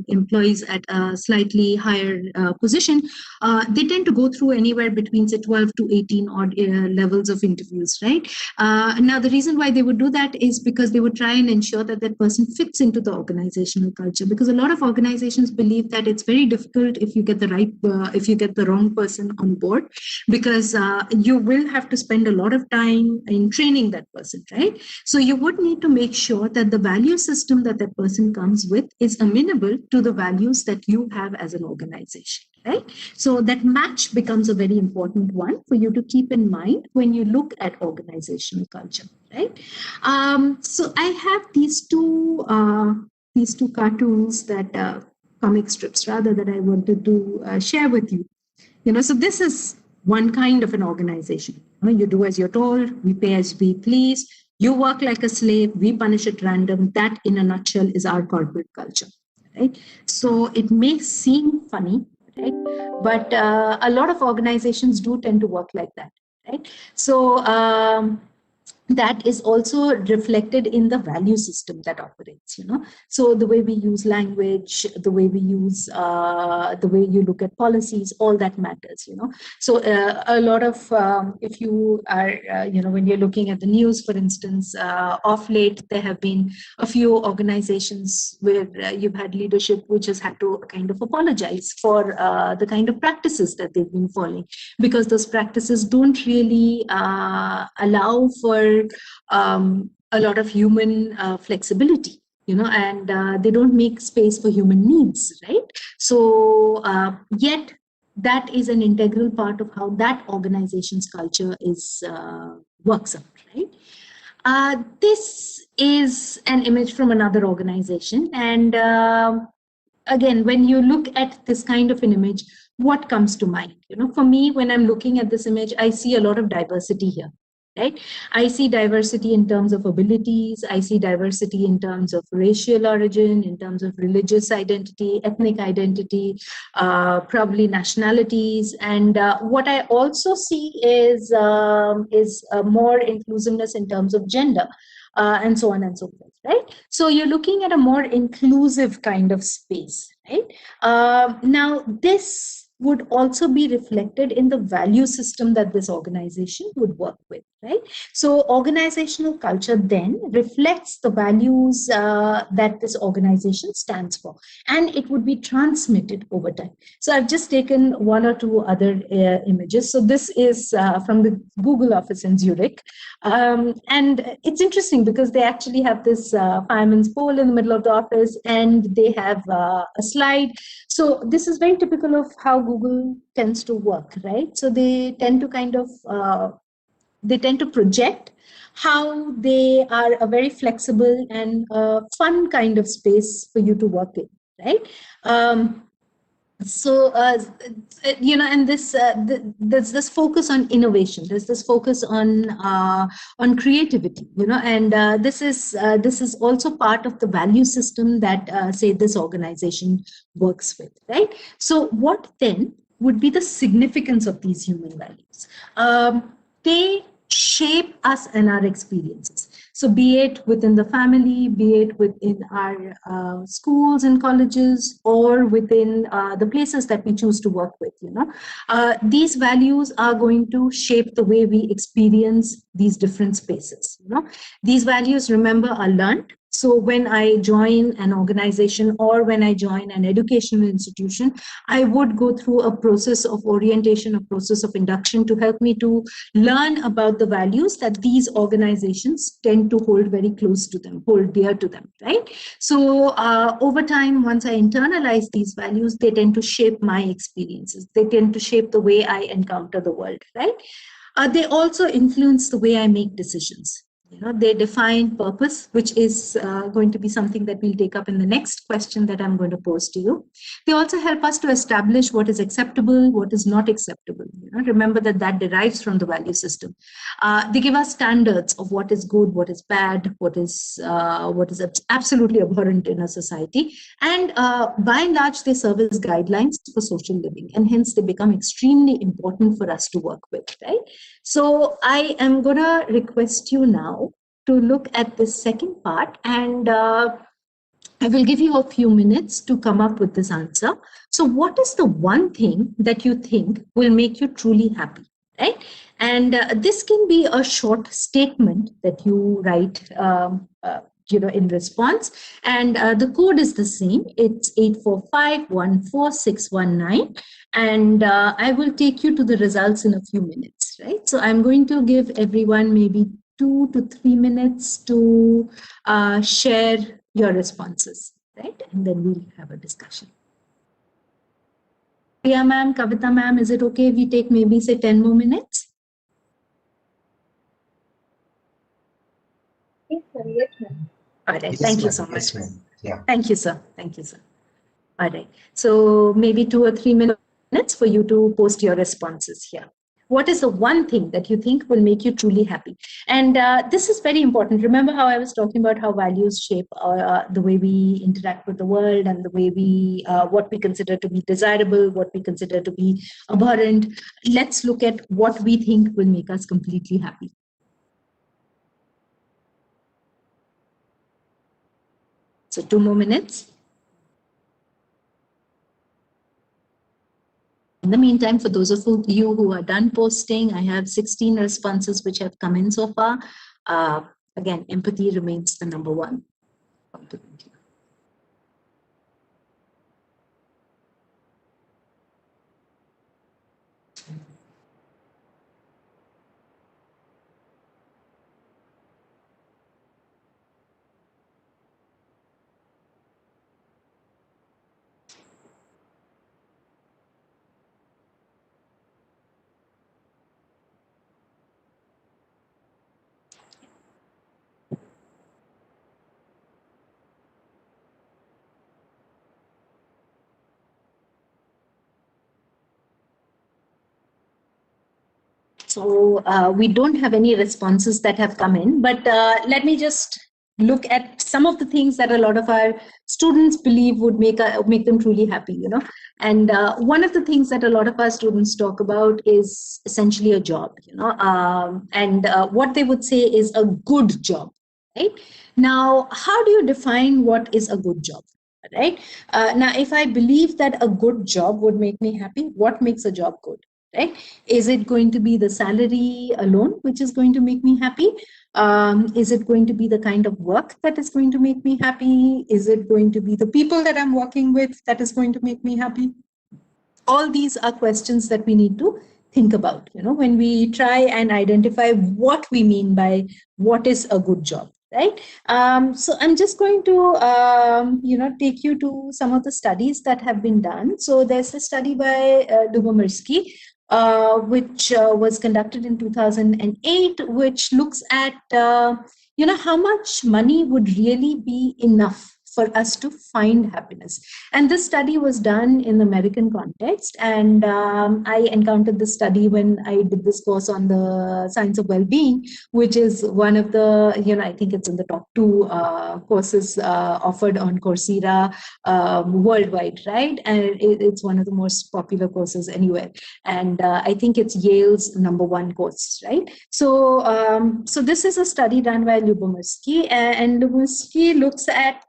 employees at a slightly higher position, they tend to go through anywhere between, say, 12 to 18 odd levels of interviews, right? Now, the reason why they would do that is because they would try and ensure that that person fits into the organizational culture. Because a lot of organizations believe that it's very difficult if you get the wrong person on board, because you will have to spend a lot of time in training that person, right? So you would need to make sure that the value system that that person comes with is amenable to the values that you have as an organization, right? So that match becomes a very important one for you to keep in mind when you look at organizational culture, right? So I have these two these two cartoons that comic strips rather that I wanted to share with you. So this is one kind of an organization. You do as you're told, we pay as we please. You work like a slave, we punish at random. That, in a nutshell, is our corporate culture, right? So it may seem funny, right? But a lot of organizations do tend to work like that, right? So that is also reflected in the value system that operates. So the way we use language, the way we use the way you look at policies, all that matters. So a lot of if you are when you're looking at the news, for instance, of late there have been a few organizations where you've had leadership which has had to kind of apologize for the kind of practices that they've been following, because those practices don't really allow for a lot of human flexibility, and they don't make space for human needs, right? So yet that is an integral part of how that organization's culture is works out, right? This is an image from another organization, and again, when you look at this kind of an image, what comes to mind? For me, when I'm looking at this image, I see a lot of diversity here, right? I see diversity in terms of abilities. I see diversity in terms of racial origin, in terms of religious identity, ethnic identity, probably nationalities. And what I also see is more inclusiveness in terms of gender. And so on and so forth, right? So you're looking at a more inclusive kind of space, right? Now, this would also be reflected in the value system that this organization would work with, right? So organizational culture then reflects the values that this organization stands for, and it would be transmitted over time. So I've just taken one or two other images. So this is from the Google office in Zurich. And it's interesting because they actually have this fireman's pole in the middle of the office, and they have a slide. So this is very typical of how Google tends to work, right? So they tend to project how they are a very flexible and fun kind of space for you to work in, right? So and there's this focus on innovation, there's this focus on creativity, and this is also part of the value system that say this organization works with, right? So what then would be the significance of these human values? They shape us and our experiences. So be it within the family, be it within our schools and colleges, or within the places that we choose to work with, these values are going to shape the way we experience these different spaces. These values, remember, are learned. So when I join an organization or when I join an educational institution, I would go through a process of orientation, a process of induction to help me to learn about the values that these organizations tend to hold very close to them, hold dear to them, right? So over time, once I internalize these values, they tend to shape my experiences. They tend to shape the way I encounter the world, right? They also influence the way I make decisions. They define purpose, which is going to be something that we'll take up in the next question that I'm going to pose to you. They also help us to establish what is acceptable, what is not acceptable. Remember that derives from the value system. They give us standards of what is good, what is bad, what is absolutely abhorrent in a society. And by and large, they serve as guidelines for social living, and hence they become extremely important for us to work with, right? So I am going to request you now to look at this second part, and I will give you a few minutes to come up with this answer. So what is the one thing that you think will make you truly happy, right? And this can be a short statement that you write in response. And the code is the same. It's 845-14619. And I will take you to the results in a few minutes, right? So I'm going to give everyone maybe 2 to 3 minutes to share your responses, right? And then we'll have a discussion. Priya ma'am, Kavita ma'am, is it okay if we take maybe say 10 more minutes? Yes, sir. Yes, ma'am. All right, thank you so much. Yeah. Thank you, sir. Thank you, sir. All right. So maybe 2 or 3 minutes for you to post your responses here. What is the one thing that you think will make you truly happy? And this is very important. Remember how I was talking about how values shape the way we interact with the world and the way what we consider to be desirable, what we consider to be abhorrent. Let's look at what we think will make us completely happy. So 2 more minutes. In the meantime, for those of you who are done posting, I have 16 responses which have come in so far. Again, empathy remains the number one component. So we don't have any responses that have come in, but let me just look at some of the things that a lot of our students believe would make them truly happy. And one of the things that a lot of our students talk about is essentially a job. And what they would say is a good job. Right now, how do you define what is a good job? Right now, if I believe that a good job would make me happy, what makes a job good? Right? Is it going to be the salary alone which is going to make me happy? Is it going to be the kind of work that is going to make me happy? Is it going to be the people that I'm working with that is going to make me happy? All these are questions that we need to think about, when we try and identify what we mean by what is a good job. Right. So I'm just going to, take you to some of the studies that have been done. So there's a study by Dubomirsky, which was conducted in 2008, which looks at, how much money would really be enough for us to find happiness. And this study was done in the American context. And I encountered this study when I did this course on the science of well-being, which is one of the, I think it's in the top two courses offered on Coursera worldwide, right? And it's one of the most popular courses anywhere. And I think it's Yale's #1 course, right? So this is a study done by Lubomirsky, and Lubomirsky looks at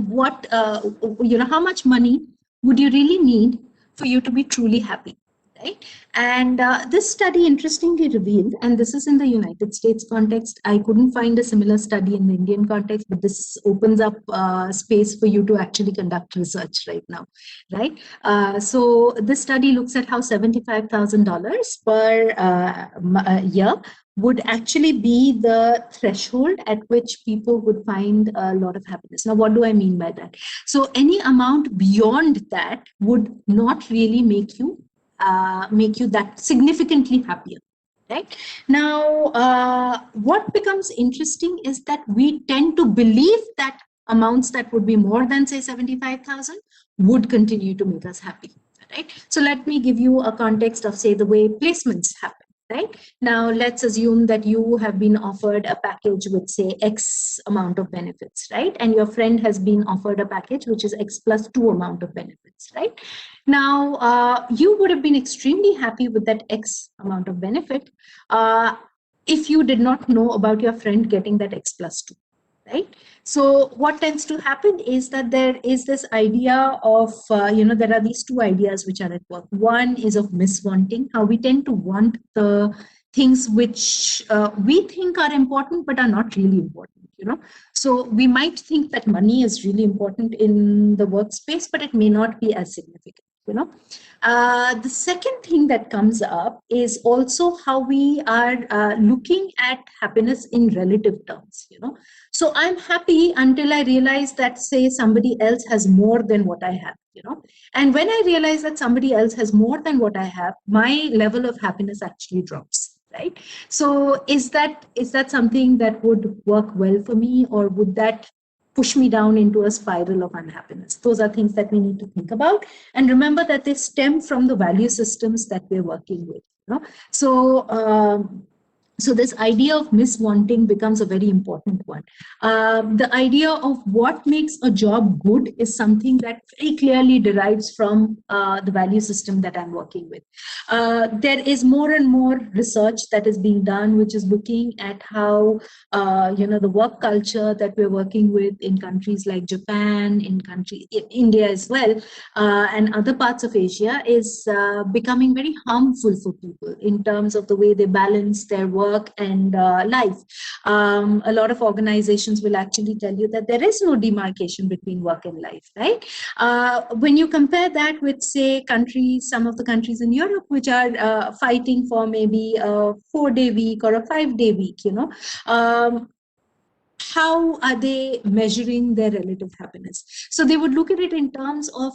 what how much money would you really need for you to be truly happy, right? And this study interestingly revealed, and this is in the United States context. I couldn't find a similar study in the Indian context, but this opens up space for you to actually conduct research right now, right? So this study looks at how $75,000 per year would actually be the threshold at which people would find a lot of happiness. Now, what do I mean by that? So any amount beyond that would not really make you that significantly happier. Right now, what becomes interesting is that we tend to believe that amounts that would be more than, say, 75,000 would continue to make us happy. Right. So let me give you a context of, say, the way placements happen. Right now, let's assume that you have been offered a package with, say, X amount of benefits, right? And your friend has been offered a package which is X plus 2 amount of benefits, right? Now, you would have been extremely happy with that X amount of benefit if you did not know about your friend getting that X plus 2. Right. So what tends to happen is that there is this idea of, there are these two ideas which are at work. One is of miswanting, how we tend to want the things which we think are important, but are not really important, So we might think that money is really important in the workspace, but it may not be as significant, The second thing that comes up is also how we are looking at happiness in relative terms, So I'm happy until I realize that, say, somebody else has more than what I have, And when I realize that somebody else has more than what I have, my level of happiness actually drops, right? So is that something that would work well for me, or would that push me down into a spiral of unhappiness. Those are things that we need to think about. And remember that they stem from the value systems that we're working with. You know? So this idea of miswanting becomes a very important one. The idea of what makes a job good is something that very clearly derives from the value system that I'm working with. There is more and more research that is being done, which is looking at how the work culture that we're working with in countries like Japan, India as well, and other parts of Asia is becoming very harmful for people in terms of the way they balance their work and life. A lot of organizations will actually tell you that there is no demarcation between work and life, right? When you compare that with, say, some of the countries in Europe, which are fighting for maybe a 4-day week or a 5-day week, how are they measuring their relative happiness? So they would look at it in terms of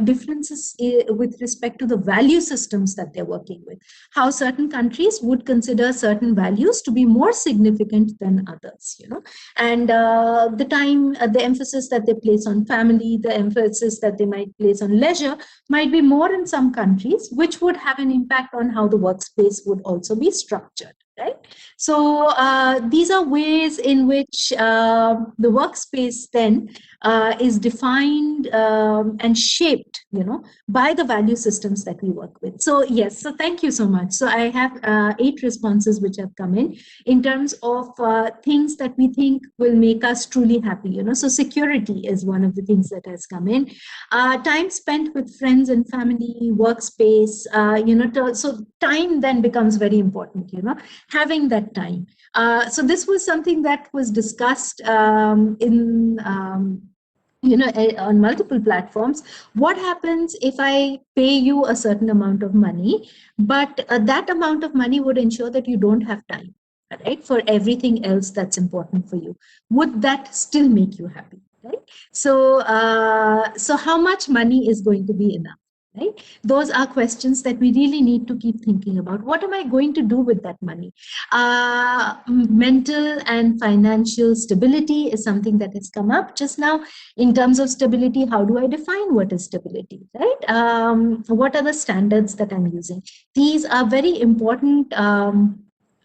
differences with respect to the value systems that they're working with. How certain countries would consider certain values to be more significant than others, and the emphasis that they place on family, the emphasis that they might place on leisure might be more in some countries, which would have an impact on how the workspace would also be structured. Right. So these are ways in which the workspace then is defined and shaped, by the value systems that we work with. So yes, so thank you so much. So I have 8 responses which have come in terms of things that we think will make us truly happy. So security is one of the things that has come in. Time spent with friends and family, workspace. So time then becomes very important. Having that time. So this was something that was discussed on multiple platforms. What happens if I pay you a certain amount of money, but that amount of money would ensure that you don't have time, right, for everything else that's important for you? Would that still make you happy? Right. So how much money is going to be enough? Right? Those are questions that we really need to keep thinking about. What am I going to do with that money? Mental and financial stability is something that has come up just now. In terms of stability, how do I define what is stability? Right? What are the standards that I'm using? These are very important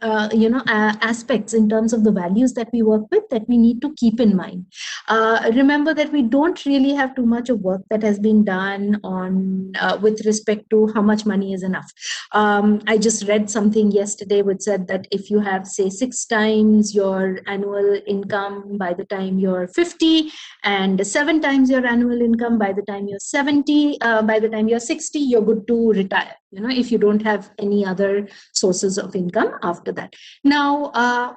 aspects in terms of the values that we work with that we need to keep in mind. Remember that we don't really have too much of work that has been done on with respect to how much money is enough. I just read something yesterday which said that if you have, say, 6 times your annual income by the time you're 50 and 7 times your annual income by the time you're 70, by the time you're 60, you're good to retire, if you don't have any other sources of income after that. Now,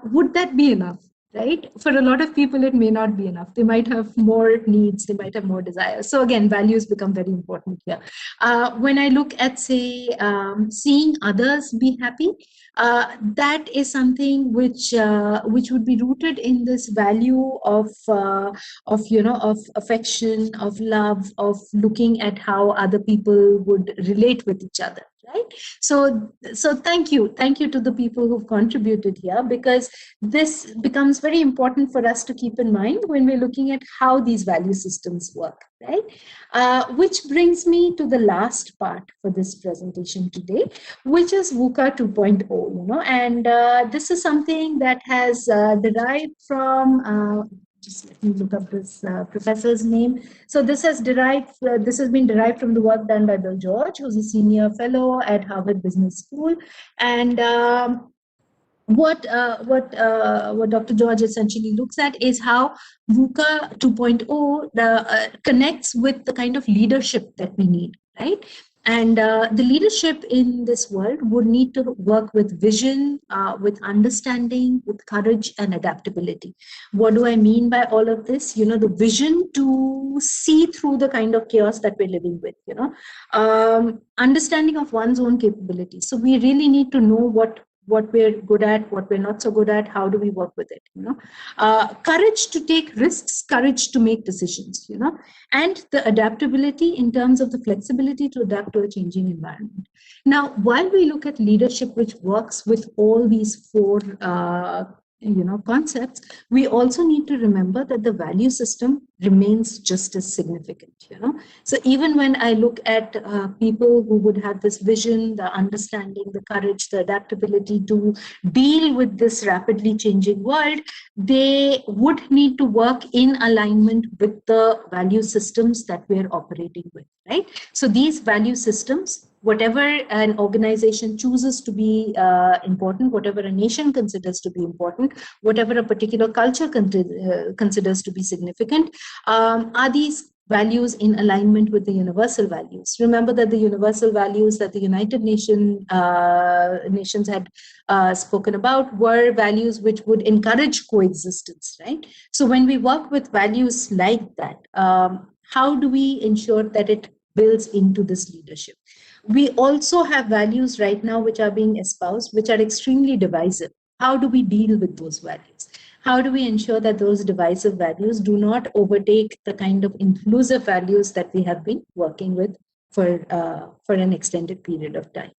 would that be enough? Right? For a lot of people, it may not be enough. They might have more needs, they might have more desires. So again, values become very important here. When I look at, say, seeing others be happy, that is something which would be rooted in this value of affection, of love, of looking at how other people would relate with each other. Right. So thank you to the people who've contributed here, because this becomes very important for us to keep in mind when we're looking at how these value systems work, right? Which brings me to the last part for this presentation today, which is VUCA 2.0, and this is something that has derived from just let me look up this professor's name. So this has been derived from the work done by Bill George, who's a senior fellow at Harvard Business School. And what Dr. George essentially looks at is how VUCA 2.0 connects with the kind of leadership that we need, right? And the leadership in this world would need to work with vision, with understanding, with courage and adaptability. What do I mean by all of this? The vision to see through the kind of chaos that we're living with, understanding of one's own capabilities. So we really need to know what we're good at, what we're not so good at, how do we work with it, courage to take risks, courage to make decisions, and the adaptability in terms of the flexibility to adapt to a changing environment. Now, while we look at leadership, which works with all these 4 concepts, we also need to remember that the value system remains just as significant. So even when I look at people who would have this vision, the understanding, the courage, the adaptability to deal with this rapidly changing world, they would need to work in alignment with the value systems that we're operating with, right? So these value systems, whatever an organization chooses to be important, whatever a nation considers to be important, whatever a particular culture considers to be significant, are these values in alignment with the universal values. Remember that the universal values that the United Nations had spoken about were values which would encourage coexistence, right? So when we work with values like that, how do we ensure that it builds into this leadership? We also have values right now which are being espoused, which are extremely divisive. How do we deal with those values? How do we ensure that those divisive values do not overtake the kind of inclusive values that we have been working with for an extended period of time?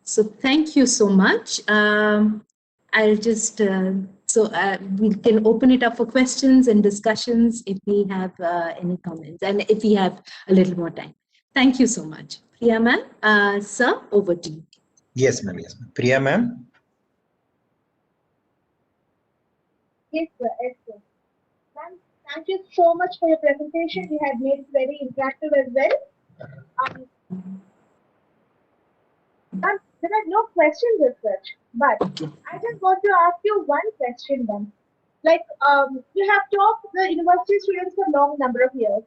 So thank you so much. I'll just we can open it up for questions and discussions if we have any comments and if we have a little more time. Thank you so much. Priya ma'am, sir, over to you. Yes, ma'am. Yes, ma'am. Priya ma'am. Yes, sir. Yes, sir. Ma'am, thank you so much for your presentation. You had made it very interactive as well. Um, ma'am, there are no questions as such, but Okay. I just want to ask you one question, ma'am. Like, you have taught the university students for a long number of years.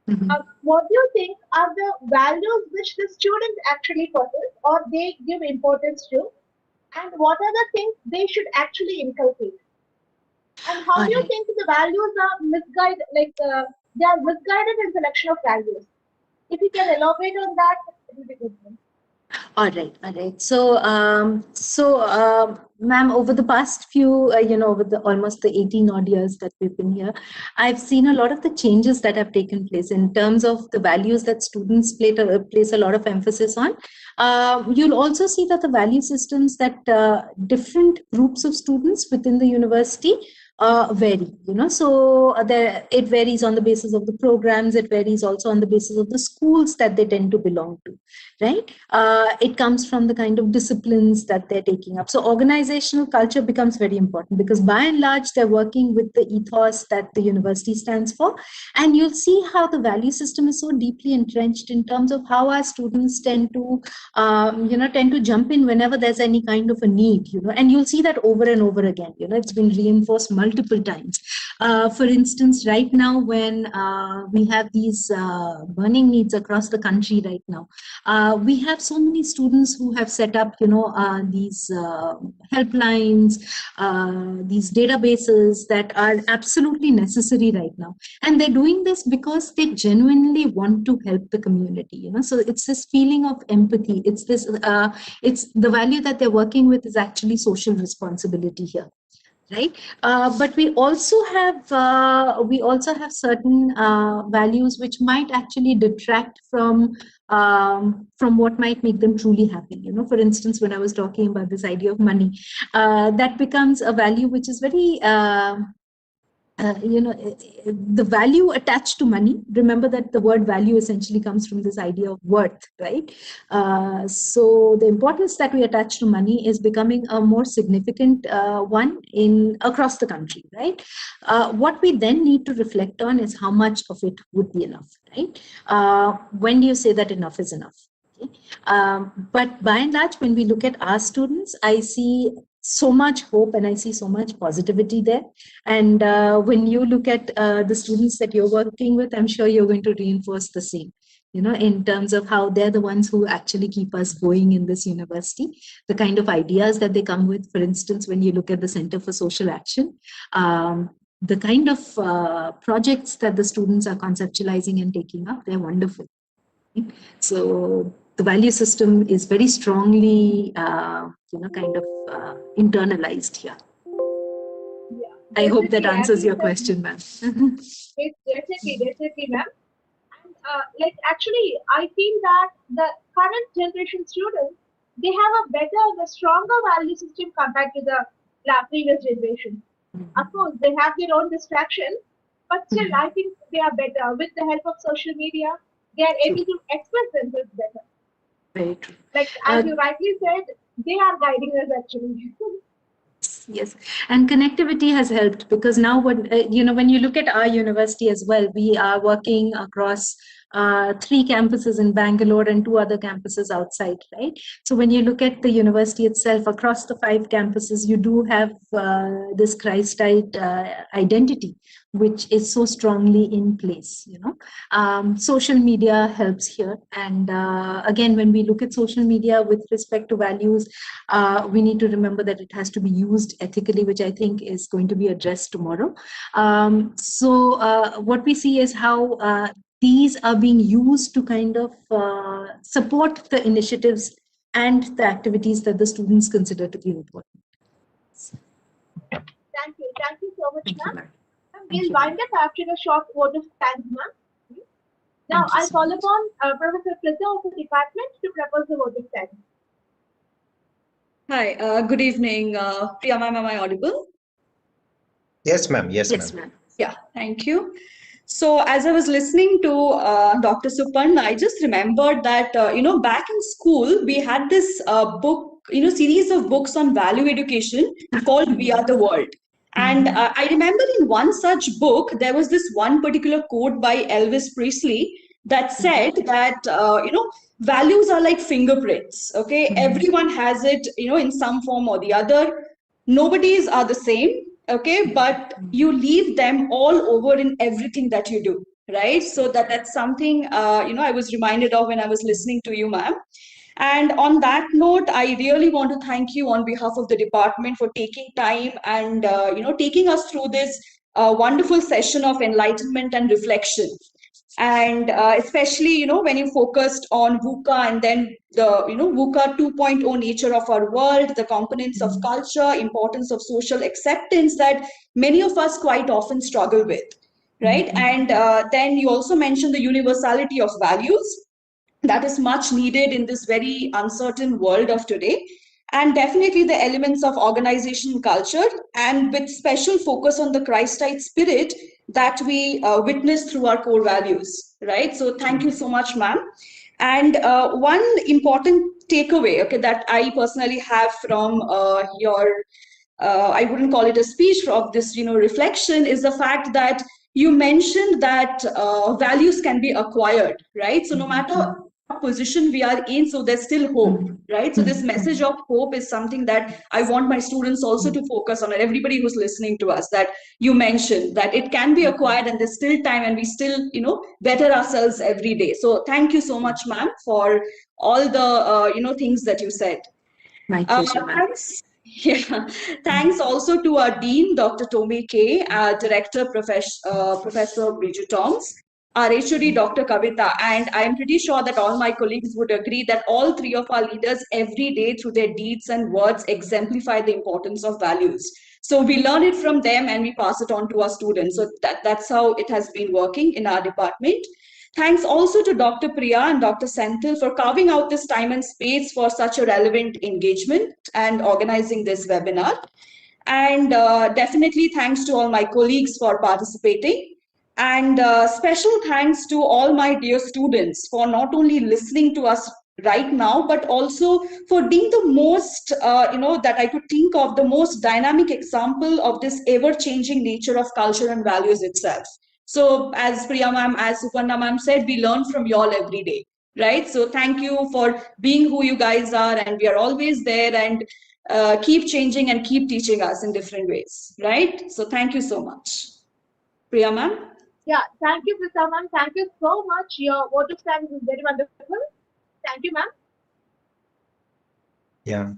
Mhm. What do you think are the values which the students actually possess or they give importance to? And what are the things they should actually inculcate? And how All do you right. think the values are misguided, they are misguided in selection of values? If you can elaborate on that, it will be good. All right, all right. So, ma'am, over the past few, over the almost the 18 odd years that we've been here, I've seen a lot of the changes that have taken place in terms of the values that students place a lot of emphasis on. You'll also see that the value systems that different groups of students within the university vary. So it varies on the basis of the programs. It varies also on the basis of the schools that they tend to belong to, right? It comes from the kind of disciplines that they're taking up. So organizational culture becomes very important because by and large, they're working with the ethos that the university stands for. And you'll see how the value system is so deeply entrenched in terms of how our students tend to jump in whenever there's any kind of a need, and you'll see that over and over again. It's been reinforced multiple times. For instance, right now, when we have these burning needs across the country right now, we have so many students who have set up, these helplines, these databases that are absolutely necessary right now. And they're doing this because they genuinely want to help the community, So it's this feeling of empathy. It's it's the value that they're working with is actually social responsibility here, right? But we also have certain values which might actually detract from what might make them truly happy. For instance, when I was talking about this idea of money, that becomes a value which is very the value attached to money. Remember that the word value essentially comes from this idea of worth, right? So the importance that we attach to money is becoming a more significant one in across the country, right? What we then need to reflect on is how much of it would be enough, right? When do you say that enough is enough? Okay. But by and large, when we look at our students, I see so much hope and I see so much positivity there. And when you look at the students that you're working with, I'm sure you're going to reinforce the same, in terms of how they're the ones who actually keep us going in this university. The kind of ideas that they come with, for instance, when you look at the Center for Social Action, the kind of projects that the students are conceptualizing and taking up, they're wonderful. So the value system is very strongly, internalized here. Yeah, I hope that definitely. As answers you your said, question, ma'am. it's definitely, ma'am. And actually, I feel that the current generation students they have a better, the stronger value system compared to the previous generation. Of course, they have their own distractions, but still, I think they are better. With the help of social media, they are able to express themselves better. Very true. Like, as you rightly said, they are guiding us actually. Yes, and connectivity has helped because now when you look at our university as well, we are working across 3 campuses in Bangalore and 2 other campuses outside, right? So when you look at the university itself, across the 5 campuses, you do have this Christite identity, which is so strongly in place. Social media helps here, and again, when we look at social media with respect to values, we need to remember that it has to be used ethically, which I think is going to be addressed tomorrow. So what we see is how these are being used to kind of support the initiatives and the activities that the students consider to be important. Thank you. Thank you so much, Thank you, ma'am. ma'am. We'll wind up after a short vote of thanks, ma'am. Now, Thank you I'll so call much. upon Professor Prita of the department to propose the vote of thanks. Hi, good evening. Priya ma'am, am I audible? Yes, ma'am. Yes, Yes, ma'am. ma'am. Yeah, thank you. So as I was listening to Dr. Suparna, I just remembered that, back in school, we had this book, series of books on value education called We Are the World. And I remember in one such book, there was this one particular quote by Elvis Presley that said that, values are like fingerprints, okay? Everyone has it, in some form or the other. Nobody's are the same, okay, but you leave them all over in everything that you do, right? So that's something I was reminded of when I was listening to you, ma'am. And on that note, I really want to thank you on behalf of the department for taking time and taking us through this wonderful session of enlightenment and reflection. And especially when you focused on VUCA and then the VUCA 2.0 nature of our world, the components of culture, importance of social acceptance that many of us quite often struggle with, right? And then you also mentioned the universality of values that is much needed in this very uncertain world of today, and definitely the elements of organization culture, and with special focus on the Christite spirit that we witness through our core values, right? So thank you so much, ma'am. And one important takeaway, okay, that I personally have from your I wouldn't call it a speech of this, reflection, is the fact that you mentioned that values can be acquired, right? So no matter what position we are in, so there's still hope, right? So this message of hope is something that I want my students also to focus on, and everybody who's listening to us, that you mentioned that it can be acquired and there's still time and we still, better ourselves every day. So thank you so much, ma'am, for all the, things that you said. My pleasure, ma'am. Thanks. Yeah, thanks also to our Dean, Dr. Tommy K, our Director, Professor Bridget Toms, our HOD, Dr. Kavita, and I am pretty sure that all my colleagues would agree that all 3 of our leaders every day through their deeds and words exemplify the importance of values. So we learn it from them and we pass it on to our students. So that's how it has been working in our department. Thanks also to Dr. Priya and Dr. Senthil for carving out this time and space for such a relevant engagement and organizing this webinar. And definitely thanks to all my colleagues for participating. And special thanks to all my dear students for not only listening to us right now, but also for being the most, that I could think of, the most dynamic example of this ever-changing nature of culture and values itself. So as Priya ma'am, as Suparna ma'am said, we learn from y'all every day, right? So thank you for being who you guys are, and we are always there, and keep changing and keep teaching us in different ways, right? So thank you so much. Priya ma'am? Yeah, thank you, Prita ma'am. Thank you so much. Your vote of thanks is very wonderful. Thank you, ma'am. Yeah.